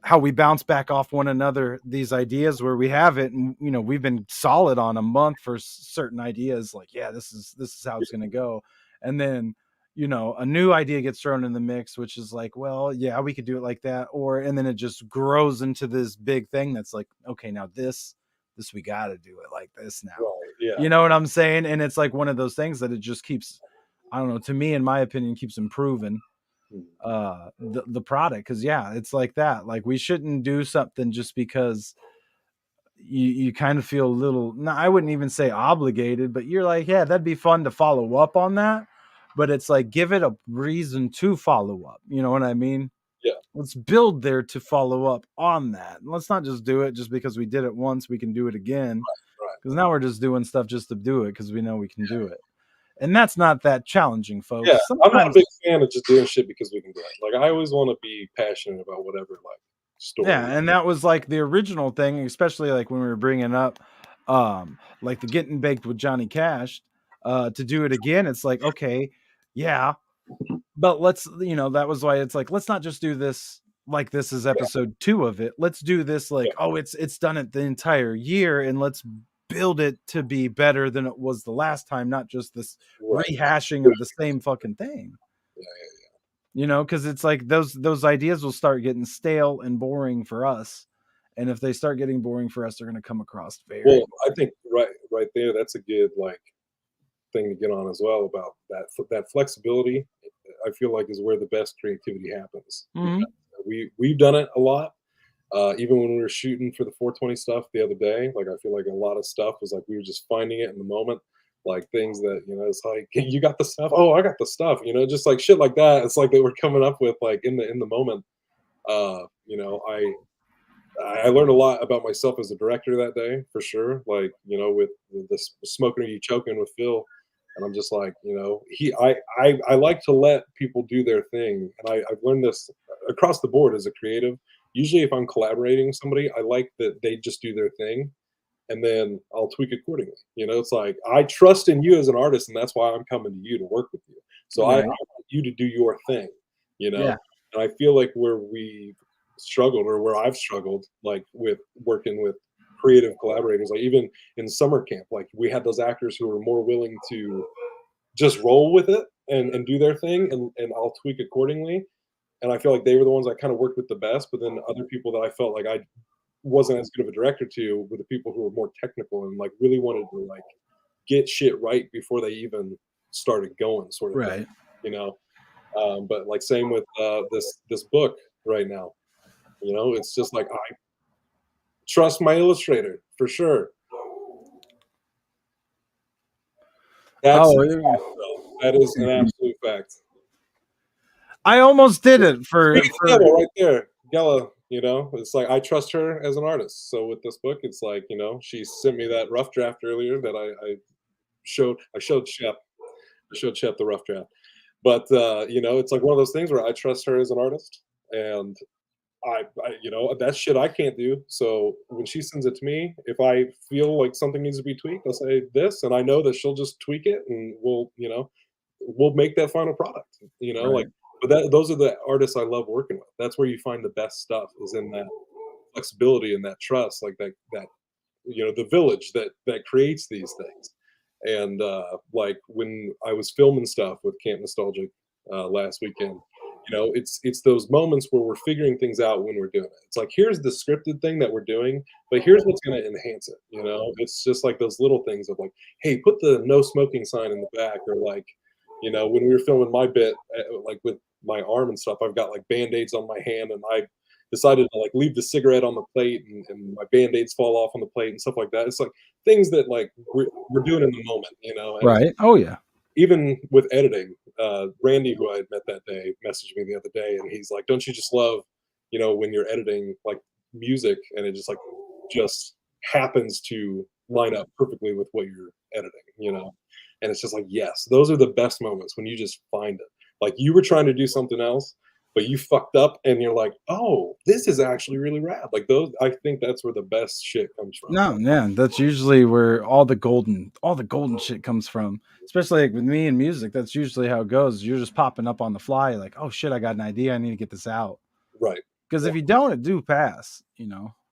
how we bounce back off one another these ideas where we have it, and we've been solid on a month for certain ideas, like yeah, this is how it's going to go. And then a new idea gets thrown in the mix, which is like, well, yeah, we could do it like that, or and then it just grows into this big thing that's like, okay, now this we got to do it like this now. Right, yeah. You know what I'm saying? And it's like one of those things that it just keeps, I don't know, to me, in my opinion, keeps improving Mhm. the product. Because yeah, it's like that, like we shouldn't do something just because you kind of feel a little, no, I wouldn't even say obligated, but you're like, yeah, that'd be fun to follow up on that. But it's like, give it a reason to follow up, you know what I mean? Yeah, Let's build there to follow up on that. Let's not just do it just because we did it once, we can do it again. right. Because now we're just doing stuff just to do it because we know we can do it. And that's not that challenging, Yeah, folks. I'm not a Sometimes, big fan of just doing shit because we can do it. Like, I always wanna be passionate about whatever, like, yeah, story. and that was like the original thing, especially like when we were bringing up like the Getting Baked with Johnny Cash, to do it again. It's like, okay, yeah, but let's, that was why it's like, let's not just do this like this is Yeah, episode 2 of it. Let's do this yeah, like, oh, it's done it the entire year, and let's build it to be better than it was the last time, not just this right. rehashing of the same fucking thing. Yeah, yeah. Because it's like those ideas will start getting stale and boring for us. And if they start getting boring for us, they're going to come across very Well, I boring. think right there, that's a good, like, thing to get on as well about that flexibility, I feel like is where the best creativity happens because Mhm. we've done it a lot. Even when we were shooting for the 420 stuff the other day, like I feel like a lot of stuff was like we were just finding it in the moment, like things that it's like you got the stuff, oh I got the stuff, just like shit like that. It's like they were coming up with like in the moment. I learned a lot about myself as a director that day for sure. Like with this smoking or you choking with Phil, and I'm just like I like to let people do their thing, and I've learned this across the board as a creative. Usually, if I'm collaborating with somebody, I like that they just do their thing, and then I'll tweak accordingly. It's like I trust in you as an artist, and that's why I'm coming to you to work with you. So I Right. want you to do your thing, you know. Yeah. And I feel like where we struggled, or where I've struggled, like with working with creative collaborators, like even in summer camp, like we had those actors who were more willing to just roll with it and do their thing, and I'll tweak accordingly. And I feel like they were the ones I kind of worked with the best. But then other people that I felt like I wasn't as good of a director to were the people who were more technical and like really wanted to like get shit right before they even started going, sort of thing, Right. you know. But like same with this book right now. It's just like I trust my illustrator for sure. That's Oh, a yeah. fact, though. That is an absolute fact. I almost did Yeah. it Speak of the for devil right there, Gella. It's like I trust her as an artist. So with this book, it's like she sent me that rough draft earlier that I showed. I showed Shep. I showed Shep the rough draft. But it's like one of those things where I trust her as an artist, and that's shit I can't do. So when she sends it to me, if I feel like something needs to be tweaked, I'll say this, and I know that she'll just tweak it, and we'll make that final product. Like, right. but those are the artists I love working with. That's where you find the best stuff is in that flexibility and that trust, like that the village that creates these things. And like when I was filming stuff with Camp Nostalgic last weekend, it's those moments where we're figuring things out when we're doing it. It's like here's the scripted thing that we're doing, but here's what's going to enhance it. It's just like those little things of like, hey, put the no smoking sign in the back, or like, when we were filming my bit, like with my arm and stuff, I've got like band-aids on my hand, and I decided to like leave the cigarette on the plate, and my band-aids fall off on the plate and stuff like that. It's like things that like we're doing in the moment, and Right. Oh yeah. even with editing, Randy, who I had met that day, messaged me the other day, and he's like, "Don't you just love, when you're editing like music, and it just happens to line up perfectly with what you're editing?" And it's just like, yes, those are the best moments when you just find it. Like you were trying to do something else, but you fucked up and you're like, oh, this is actually really rad. Like those, I think that's where the best shit comes from. No, yeah, that's usually where all the golden shit comes from. Especially like with me and music, that's usually how it goes. You're just popping up on the fly, like, oh shit, I got an idea, I need to get this out. Right. Because Yeah. if you don't, it do pass,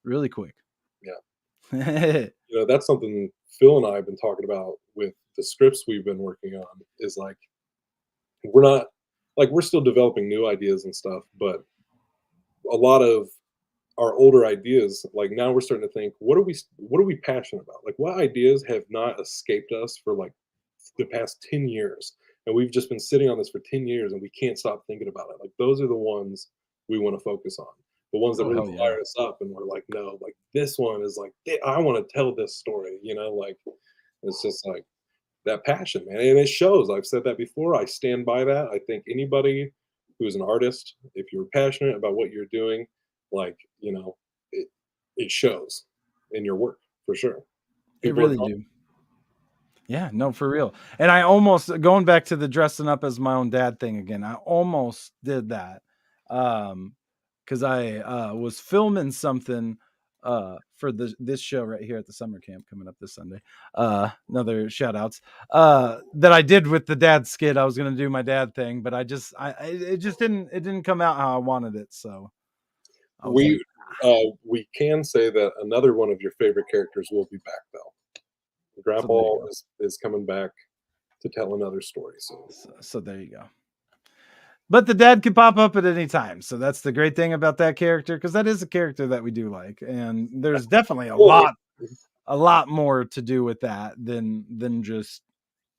really quick. Yeah. Yeah, That's something Phil and I have been talking about with the scripts we've been working on is like, we're not like, we're still developing new ideas and stuff, but a lot of our older ideas, like now we're starting to think, what are we passionate about? Like what ideas have not escaped us for like the past 10 years? And we've just been sitting on this for 10 years and we can't stop thinking about it. Like those are the ones we want to focus on. The ones that oh really hell yeah. fire us up and we're like, no, like this one is like I want to tell this story, like it's just like that passion, man. And it shows. I've said that before. I stand by that. I think anybody who is an artist, if you're passionate about what you're doing, like, it it shows in your work for sure. It People are really do. Yeah, no, for real. And I almost going back to the dressing up as my own dad thing again. I almost did that. Because I was filming something for this show right here at the summer camp coming up this Sunday. Another shout outs that I did with the dad skit. I was gonna do my dad thing, but it just didn't come out how I wanted it. So I was like, we can say that another one of your favorite characters will be back though. so there you Grandpa go. is coming back to tell another story. So So there you go. But the dad could pop up at any time. So that's the great thing about that character, because that is a character that we do like. And there's definitely well, a lot more to do with that than just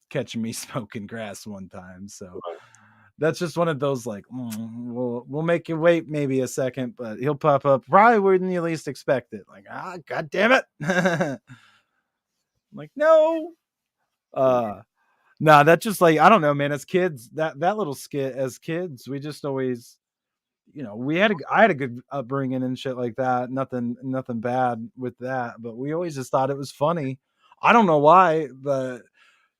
catching me smoking grass one time. So that's just one of those like, we'll make you wait maybe a second, but he'll pop up probably when you least expect it. Like, god damn it. I'm like, no. Nah, that's just like, I don't know, man. As kids, that little skit as kids, we just always, I had a good upbringing and shit like that. Nothing bad with that, but we always just thought it was funny. I don't know why, but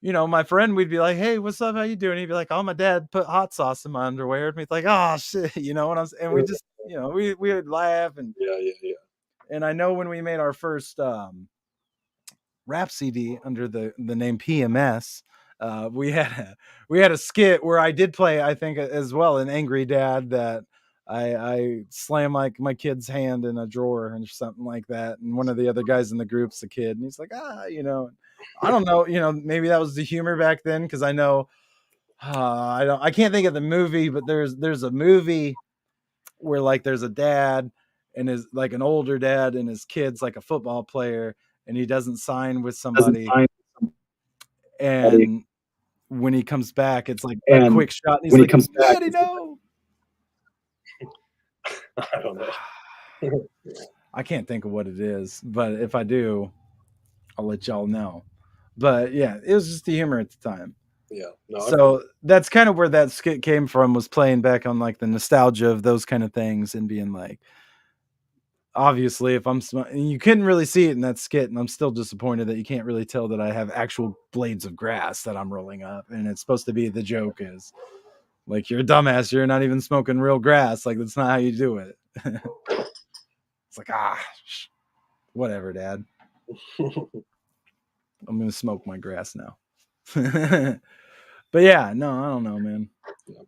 my friend, we'd be like, "Hey, what's up? How you doing?" He'd be like, "Oh, my dad put hot sauce in my underwear." And we'd like, "Oh shit," and we just, we would laugh yeah, yeah, yeah. and I know when we made our first rap CD under the name PMS. We had a skit where I did play, I think, as well, an angry dad that I slam like my kid's hand in a drawer and something like that, and one of the other guys in the group's a kid, and he's like, I don't know, maybe that was the humor back then, because I know I can't think of the movie, but there's a movie where like there's a dad and his like an older dad and his kid's like a football player and he doesn't sign with Doesn't somebody, find somebody, and when he comes back it's like a and quick shot and he's when he like, comes back, daddy, no. I don't know. I can't think of what it is, but if I do, I'll let y'all know. But yeah, it was just the humor at the time. Yeah, no, I feel So that's kind of where that skit came from, was playing back on like the nostalgia of those kind of things and being like, obviously, if and you couldn't really see it in that skit, and I'm still disappointed that you can't really tell that I have actual blades of grass that I'm rolling up, and it's supposed to be the joke is like, you're a dumbass, you're not even smoking real grass, like that's not how you do it. It's like, whatever, dad. I'm gonna smoke my grass now. But yeah, no, I don't know, man. yeah.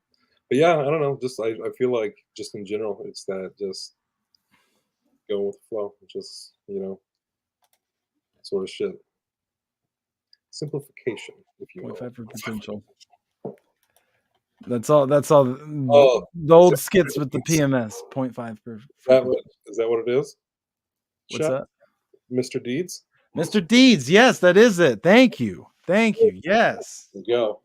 But yeah, I don't know. Just I feel like just in general, it's that just going with the flow, just sort of shit. Simplification, if you will. 0.5 for potential. That's all Oh, the is old that skits with the PMS 0.5 for that what is that what it is? what's Shep? that? Mr. Deeds? Mr. Deeds, yes, that is it. Thank you. Thank you. Yes. There you go.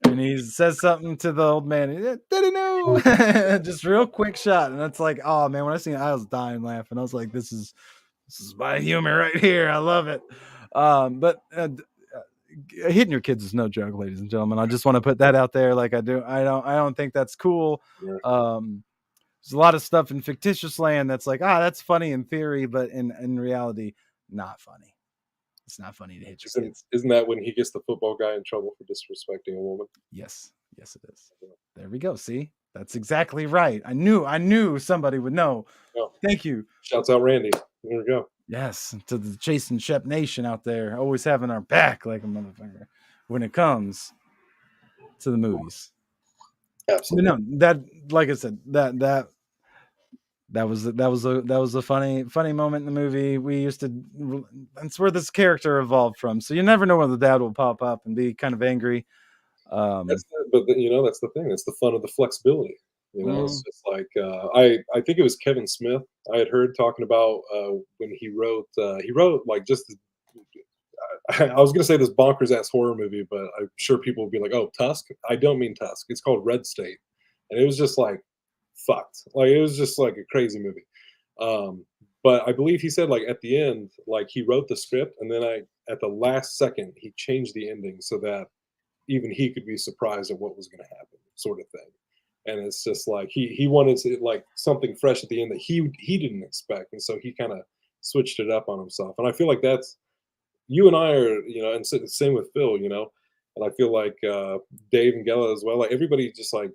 And he says something to the old man. Did he know? Just real quick shot. And it's like, oh man, when I seen it, I was dying laughing. I was like, this is my humor right here. I love it. But hitting your kids is no joke, ladies and gentlemen. I just want to put that out there. Like I don't think that's cool. Yeah. There's a lot of stuff in fictitious land that's like, that's funny in theory, but in reality, not funny. It's not funny to hit your Isn't kids. isn't that when he gets the football guy in trouble for disrespecting a woman? Yes, yes, it is. There we go. See, that's exactly right. I knew somebody would know. Oh, Thank you. shouts out Randy. There we go. Yes, to the Chasing Shep Nation out there, always having our back like a motherfucker when it comes to the movies. But Absolutely. no, that like I said, that was a funny moment in the movie. We used to that's where this character evolved from. So you never know when the dad will pop up and be kind of angry. Um, That's the thing. That's the fun of the flexibility. It's mm, just like I think it was Kevin Smith I had heard talking about when he wrote like just I was gonna say this bonkers ass horror movie, but I'm sure people would be like, "Oh, Tusk." I don't mean Tusk. It's called Red State, and it was just like fucked. Like it was just like a crazy movie. Um, but I believe he said like at the end, like he wrote the script, and then at the last second he changed the ending so that even he could be surprised at what was going to happen, sort of thing. And it's just like he wanted to like something fresh at the end that he didn't expect, and so he kind of switched it up on himself. And I feel like that's you and I are, and same with Phil, and I feel like Dave and Gella as well. Like everybody, just like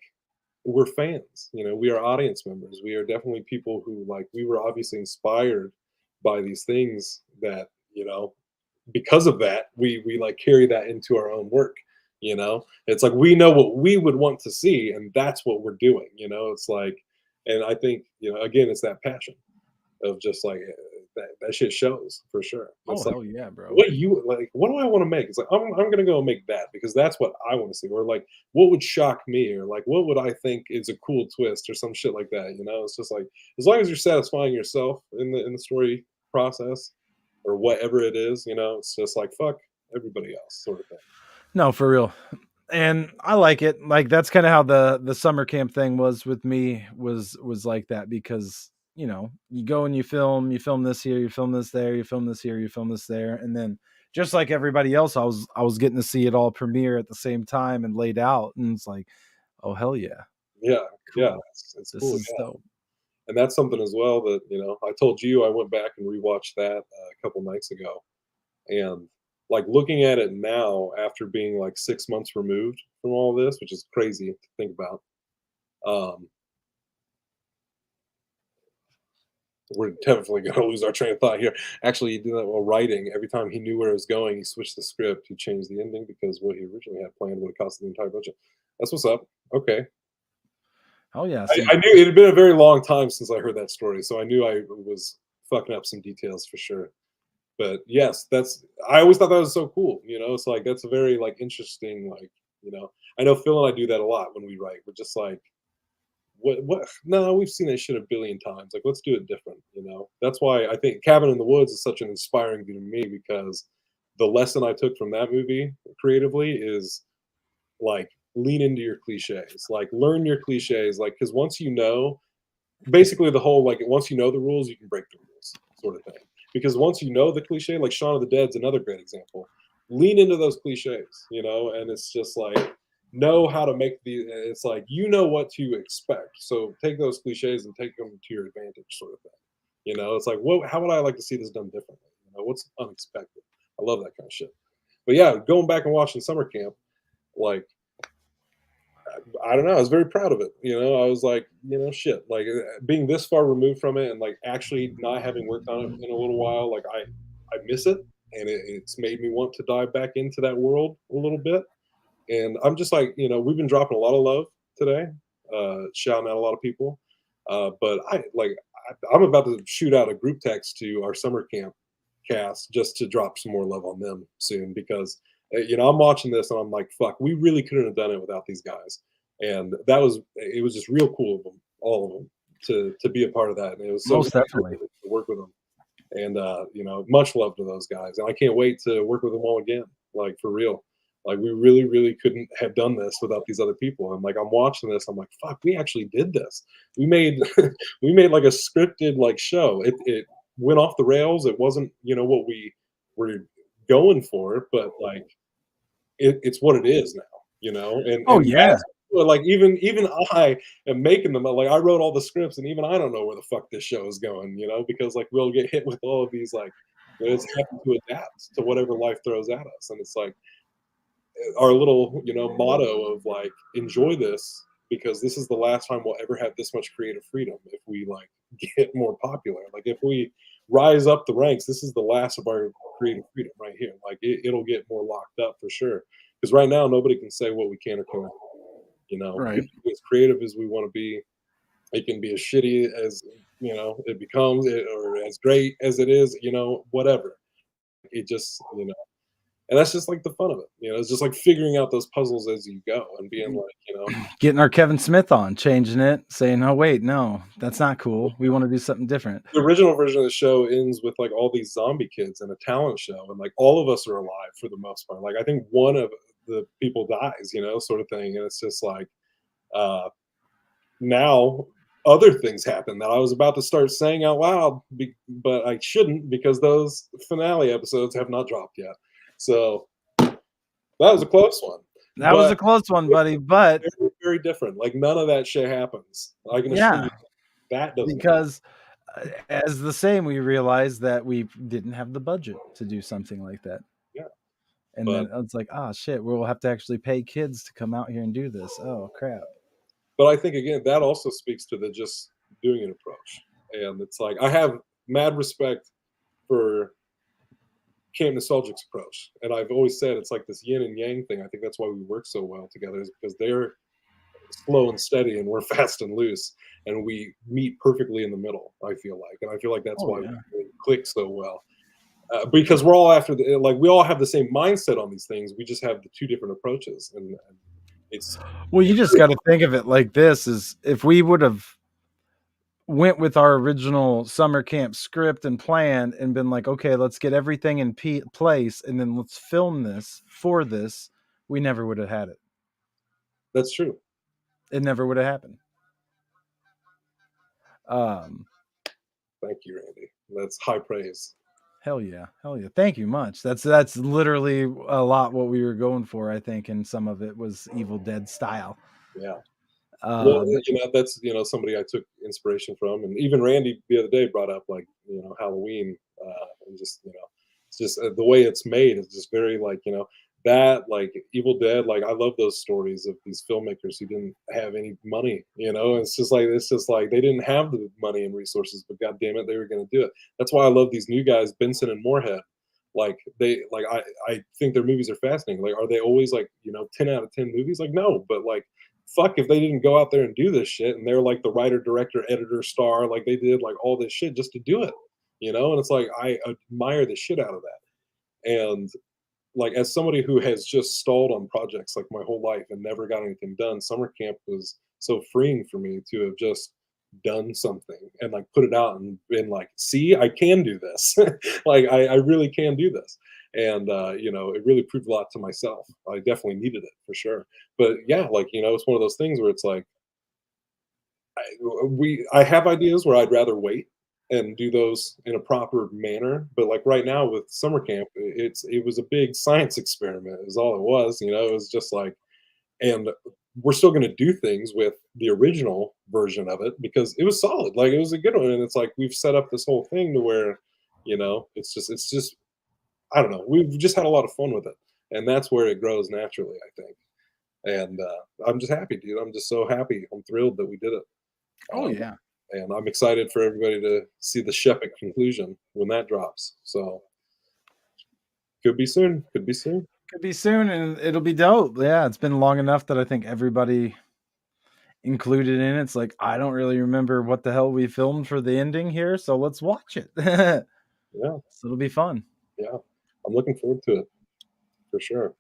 we're fans. We are audience members. We are definitely people who like we were obviously inspired by these things that because of that we like carry that into our own work. It's like we know what we would want to see, and that's what we're doing. It's like, and I think again, it's that passion of just like that shit shows for sure. oh It's like hell yeah, bro. what you like, what do I want to make? It's like I'm gonna go make that because that's what I want to see. Or like what would shock me, or like what would I think is a cool twist or some shit like that. It's just like as long as you're satisfying yourself in the story process or whatever it is, it's just like fuck everybody else sort of thing. No, for real. And I like it. Like that's kind of how the summer camp thing was with me was like that because you go and you film this here, you film this there, you film this here, you film this there, and then just like everybody else, I was getting to see it all premiere at the same time and laid out, and it's like, oh hell yeah, Yeah, yeah, cool, it's this cool. is dope. And that's something as well that I told you I went back and rewatched that a couple nights ago, and like looking at it now after being like 6 months removed from all this, which is crazy to think about. Um, we're definitely going to lose our train of thought here. Actually, he did that while writing. Every time he knew where it was going, he switched the script. He changed the ending because what he originally had planned would have cost the entire budget. That's what's up. Okay. Oh yeah, I, see, I knew it had been a very long time since I heard that story, so I knew I was fucking up some details for sure. But yes, I always thought that was so cool. It's like that's a very like interesting like I know Phil and I do that a lot when we write. We're just like, what? No, we've seen that shit a billion times. Like, let's do it different. That's why I think Cabin in the Woods is such an inspiring to me because the lesson I took from that movie creatively is like lean into your cliches, like learn your cliches, like because once basically the whole like once you know the rules, you can break the rules, sort of thing. Because once you know the cliche, like Shaun of the Dead's another great example. Lean into those cliches, and it's just like know how to make it's like what to expect. So take those cliches and take them to your advantage, sort of thing. It's like what how would I like to see this done differently? What's unexpected? I love that kind of shit. But yeah, going back and watching summer camp, like I don't know. I was very proud of it. I was like, shit. Like being this far removed from it, and like actually not having worked on it in a little while. Like I miss it, and it's made me want to dive back into that world a little bit. And I'm just like, we've been dropping a lot of love today, shouting out a lot of people. But I'm about to shoot out a group text to our summer camp cast just to drop some more love on them soon because I'm watching this and I'm like, fuck, we really couldn't have done it without these guys. And it was just real cool of them, all of them, to be a part of that. And it was so most definitely. to work with them. And much love to those guys. And I can't wait to work with them all again, like for real. Like we really, really couldn't have done this without these other people. And like I'm watching this, I'm like, fuck, we actually did this. We made we made like a scripted like show. It went off the rails. It wasn't, what we were going for, but like it's what it is now, Oh and yeah. that's like even I am making them like I wrote all the scripts and even I don't know where the fuck this show is going, because like we'll get hit with all of these like And it's having to adapt to whatever life throws at us. And it's like our little, motto of like, enjoy this because this is the last time we'll ever have this much creative freedom if we like get more popular. Like if we rise up the ranks, this is the last of our creative freedom right here. Like it'll get more locked up for sure. Because right now nobody can say what we can or can't. We Right. can be as creative as we want to be. It can be as shitty as it becomes, or as great as it is. Whatever. It just and that's just like the fun of it. It's just like figuring out those puzzles as you go and being like, Getting our Kevin Smith on, changing it, saying, "Oh wait, no, that's not cool. We want to do something different." the original version of the show ends with like all these zombie kids in a talent show, and like all of us are alive for the most part. Like I think one of the people dies, sort of thing, and it's just like uh, now other things happen that I was about to start saying out loud, but I shouldn't because those finale episodes have not dropped yet. So that was a close one, That was but a close one, buddy. But very, very different. Like none of that shit happens. I can assure yeah, you that doesn't happen. because as the same, we realized that we didn't have the budget to do something like that. Yeah, And but then it's like, ah, shit, we'll have to actually pay kids to come out here and do this. Oh, crap. I think again that also speaks to the just doing it approach, and it's like I have mad respect for Camp Nostalgic's approach, and I've always said it's like this yin and yang thing. I think that's why we work so well together, is because they're slow and steady, and we're fast and loose, and we meet perfectly in the middle. I feel like, and I feel like that's Oh, why yeah. we click so well. Because we're all after we all have the same mindset on these things. We just have the two different approaches, and it's Well, you just got to think of it like this: is if we would have went with our original summer camp script and plan and been like, okay, let's get everything in place and then let's film this for this, we never would have had it. that's true. It never would have happened. Um, Thank you, Randy. That's high praise. Hell yeah, hell yeah! Thank you much. That's literally a lot what we were going for. I think, and some of it was Evil Dead style. Yeah. Well, But that's somebody I took inspiration from, and even Randy the other day brought up like Halloween, and just it's just the way it's made is just very like that like Evil Dead. Like I love those stories of these filmmakers who didn't have any money. It's just like they didn't have the money and resources, but god damn it, they were going to do it. That's why I love these new guys, Benson and Moorhead. Like I think their movies are fascinating. Like are they always like 10 out of 10 movies? Like no, but like fuck if they didn't go out there and do this shit and they're like the writer, director, editor, star, like they did like all this shit just to do it, and it's like I admire the shit out of that. And like as somebody who has just stalled on projects like my whole life and never got anything done, summer camp was so freeing for me to have just done something and like put it out and been like, see, I can do this. Like I really can do this. And it really proved a lot to myself. I definitely needed it for sure. But yeah, like it's one of those things where it's like I have ideas where I'd rather wait and do those in a proper manner. But like right now with summer camp, it was a big science experiment, is all it was. It was just like, and we're still going to do things with the original version of it because it was solid. Like it was a good one. And it's like we've set up this whole thing to where, it's just I don't know. We've just had a lot of fun with it. And that's where it grows naturally, I think. And I'm just happy, dude. I'm just so happy. I'm thrilled that we did it. oh Um, yeah, and I'm excited for everybody to see the Shep conclusion when that drops. So could be soon. Could be soon. could be soon, and it'll be dope. Yeah, it's been long enough that I think everybody included in it's like I don't really remember what the hell we filmed for the ending here, so let's watch it. So Yeah, it'll be fun. yeah. I'm looking forward to it for sure.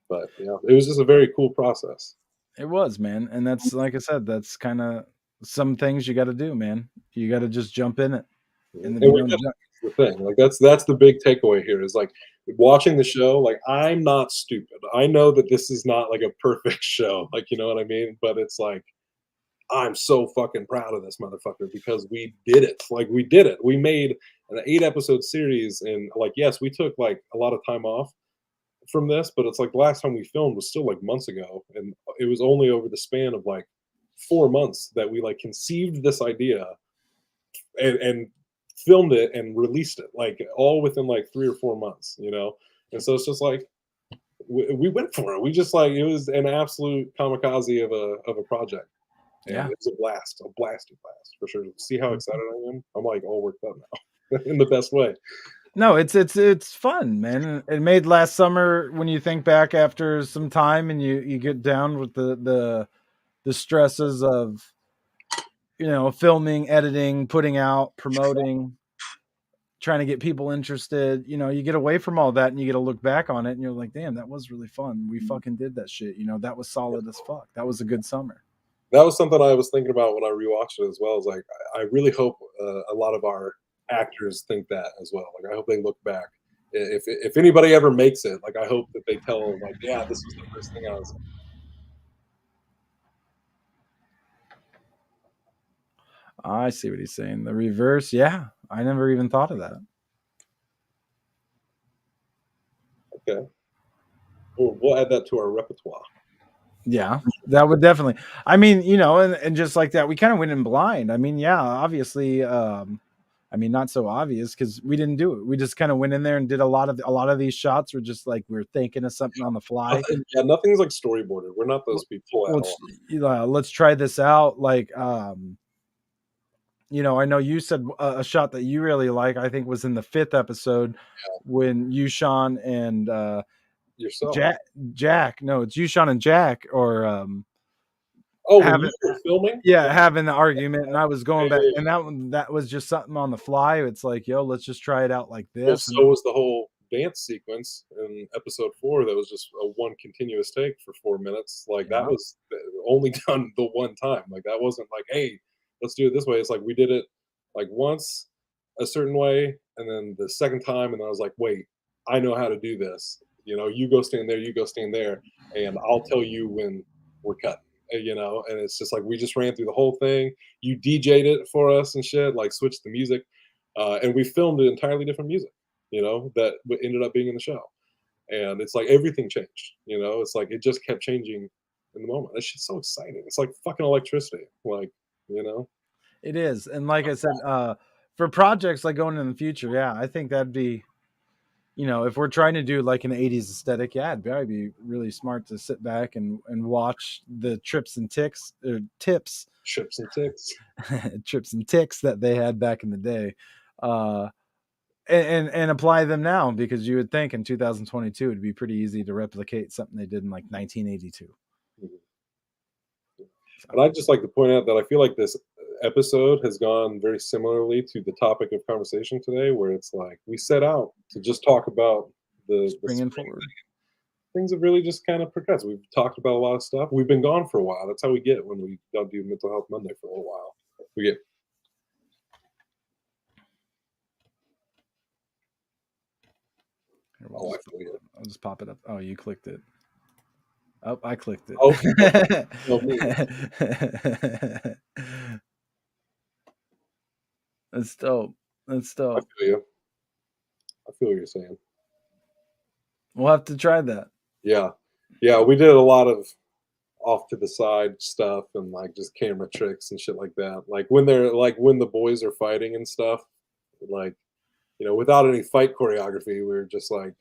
But yeah, it was just a very cool process. It was, man, and that's like I said, that's kind of some things you got to do, man. You got to just jump in it, and if And you we don't did. jump, That's the thing. Like that's the big takeaway here is like watching the show. Like I'm not stupid. I know that this is not like a perfect show. Like you know what I mean. But it's like I'm so fucking proud of this motherfucker because we did it. Like we did it. We made an 8 episode series, and like yes, we took like a lot of time off from this, but it's like the last time we filmed was still like months ago, and it was only over the span of like 4 months that we like conceived this idea and filmed it and released it, like all within like 3 or 4 months, you know. And so it's just like we went for it. We just like it was an absolute kamikaze of a project, and Yeah. it was a blasty blast for sure. See how excited I am? I'm like all worked up now in the best way. No, it's fun, man. It made last summer when you think back after some time and you get down with the stresses of filming, editing, putting out, promoting, trying to get people interested. You get away from all that and you get to look back on it and you're like, damn, that was really fun. We fucking did that shit. That was solid as fuck. That was a good summer. That was something I was thinking about when I rewatched it as well. Is like I really hope a lot of our actors think that as well. Like I hope they look back. If anybody ever makes it, like I hope that they tell them like, yeah, this was the first thing I was. I see what he's saying. The reverse, yeah. I never even thought of that. Okay, we'll add that to our repertoire. Yeah, that would definitely. I mean, and just like that, we kind of went in blind. I mean, yeah, obviously, I mean, not so obvious because we didn't do it. We just kind of went in there and did a lot of these shots were just like we were thinking of something on the fly. Yeah, nothing's like storyboarded. We're not those people at Let's all. let's try this out. Like, I know you said a shot that you really like. I think was in the 5th episode when you, Sean, and Yourself. Jack. No, it's you, Sean, and Jack, or Oh, when you having were filming? yeah, having the argument, and I was Yeah, going back, yeah, yeah. and that was just something on the fly. It's like, yo, let's just try it out like Well, this, and so was the whole dance sequence in episode 4 that was just a one continuous take for 4 minutes. Like, that yeah, was only done the one time. Like, that wasn't like, "Hey, let's do it this way." It's like we did it, like, once a certain way, and then the second time, and I was like, "Wait, I know how to do this." "You go stand there, you go stand there, and I'll tell you when we're cutting." And it's just like we just ran through the whole thing. You DJ'd it for us and shit, like, switched the music, and we filmed it entirely different music that ended up being in the show. And it's like everything changed. It's like it just kept changing in the moment. It's just so exciting. It's like fucking electricity. Like, you know, it is. And like I said, for projects like going in the future, yeah, I think that'd be, if we're trying to do like an 80s aesthetic, yeah, it'd probably be really smart to sit back and watch the trips and ticks or tips, chips and ticks. trips and ticks that they had back in the day. Uh, and apply them now because you would think in 2022 it'd be pretty easy to replicate something they did in like 1982. Mhm. And So I'd just like to point out that I feel like this episode has gone very similarly to the topic of conversation today, where it's like we set out to just talk about the springing spring. forward. Things have really just kind of progressed. We've talked about a lot of stuff. We've been gone for a while. That's how we get when we don't do Mental Health Monday for a little while. We get Here, oh, I feel you. I'll just pop it up. Oh, you clicked it. Oh, I clicked Oh, okay. it. No, me. That's dope. That's I dope. feel you. I feel what you're saying. We'll have to try that. Yeah. Yeah, we did a lot of off to the side stuff and like just camera tricks and shit like that. Like when the boys are fighting and stuff, like, without any fight choreography, we were just like,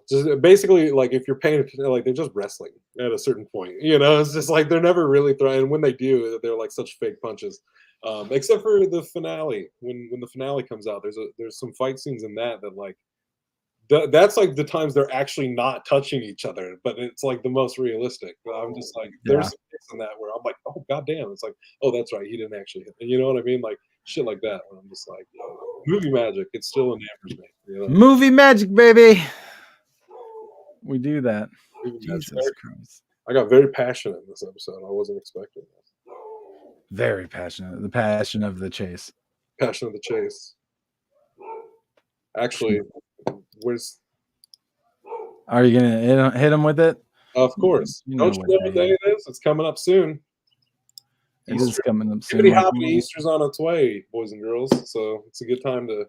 just basically like if you're paying attention, like they're just wrestling at a certain point. It's just like they're never really throwing. And when they do, they're like such fake punches. Except for the finale. When the finale comes out, there's some fight scenes in that like that's like the times they're actually not touching each other, but it's like the most realistic. But I'm just like, there's Yeah. some bits in that where I'm like, oh goddamn, it's like, oh that's right, he didn't actually hit. You know what I mean? Like shit like that. Where I'm just like, movie magic. It still enamours me. Movie magic, baby. We do that. Movie magic. Jesus Christ. I got very passionate in this episode. I wasn't expecting this. Very passionate. The passion of the chase. Passion of the chase. Actually, where's Are you gonna hit him with it? of course. You know Don't you what know what day day it is. it is? It's coming up soon. It is Easter. coming up soon. Hippity Like, hoppity, Easter's on its way, boys and girls. So it's a good time to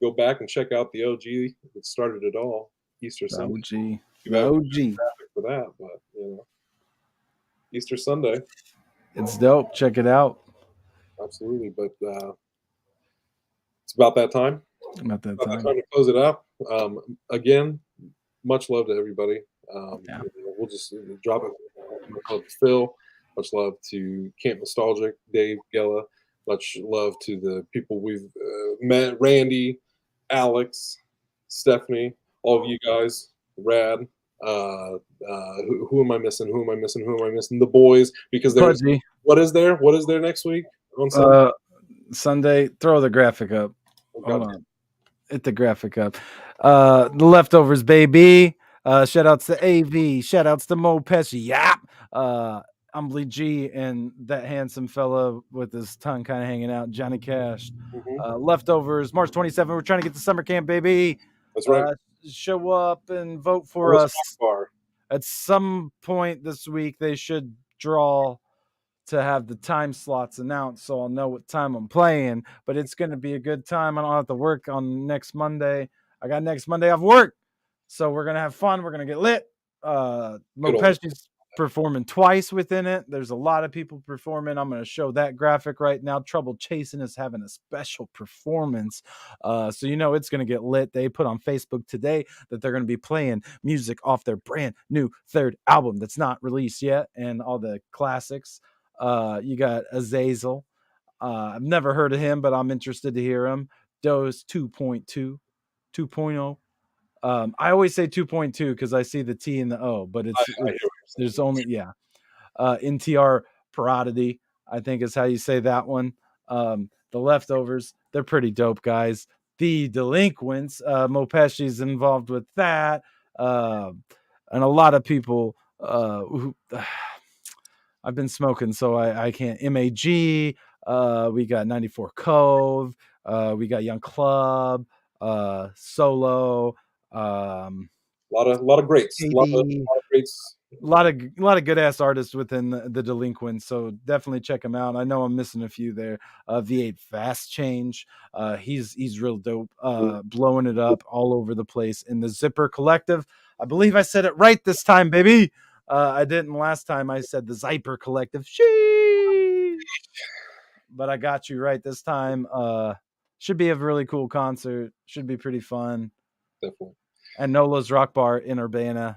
go back and check out the OG that started it all, Easter the Sunday. OG. You The have OG. traffic for that, but Easter Sunday, It's dope. Check it out. absolutely. But It's about that time. About that About that time. time to close it out. Again, much love to everybody. Yeah. We'll just drop it. Much love to Phil. Much love to Camp Nostalgic, Dave Gella. Much love to the people we've met, Randy, Alex, Stephanie, all of you guys, Rad. Who am I missing? Who am I missing? Who am I missing? The boys, because there's Pudgy. what is there? What is there next week on Sunday? Sunday, throw the graphic up. Oh, Hold God. on. Hit the graphic up. The leftovers, baby. Shout outs to AV. Shout outs to Mo Pesci. Yap. I'm Lee G and that handsome fella with his tongue kind of hanging out, Johnny Cash. Mhm. Leftovers, March 27th. We're trying to get to summer camp, baby. That's right. Show up and vote for Where's us. Bar? At some point this week, they should draw to have the time slots announced so I'll know what time I'm playing. But it's going to be a good time. I don't have to work on next Monday. I got next Monday off work. So we're going to have fun. We're going to get lit. Mo Good old- Pesci's performing twice within it. There's a lot of people performing. I'm going to show that graphic right now. Trouble Chasing is having a special performance. So you know it's going to get lit. They put on Facebook today that they're going to be playing music off their brand new third album that's not released yet and all the classics. You got Azazel. I've never heard of him, but I'm interested to hear him. Dose 2.2, 2.0. I always say 2.2 because I see the T and the O, but I hear what you're saying. there's only, yeah. NTR Parodity, I think is how you say that one. The Leftovers, they're pretty dope guys. The Delinquents, Mo Pesci's involved with that. And a lot of people who I've been smoking, so I can't. MAG, we got 94 Cove, we got Young Club, Solo, Lot of greats. KB, Lot of greats. a lot of good ass artists within the Delinquents, so definitely check them out. I know I'm missing a few there. V8 Fast Change, he's real dope, blowing it up all over the place in the Zipper Collective. I believe I said it right this time, baby. I didn't last time. I said the Zyper Collective. Sheesh. But I got you right this time. Should be a really cool concert. Should be pretty fun. Definitely. And Nola's Rock Bar in Urbana.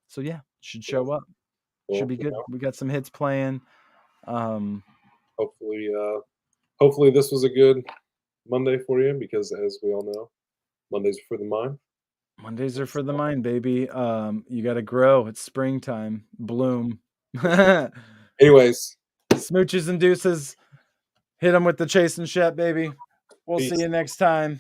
So yeah, should show up. Well, Should be good. We got some hits playing. hopefully, hopefully this was a good Monday for you, because as we all know, Mondays are for the mind. Mondays are for the mind, baby. You got to grow. It's springtime. Bloom. Anyways, Smooches and deuces. Hit them with the Chase and Shep, baby. We'll peace. see you next time.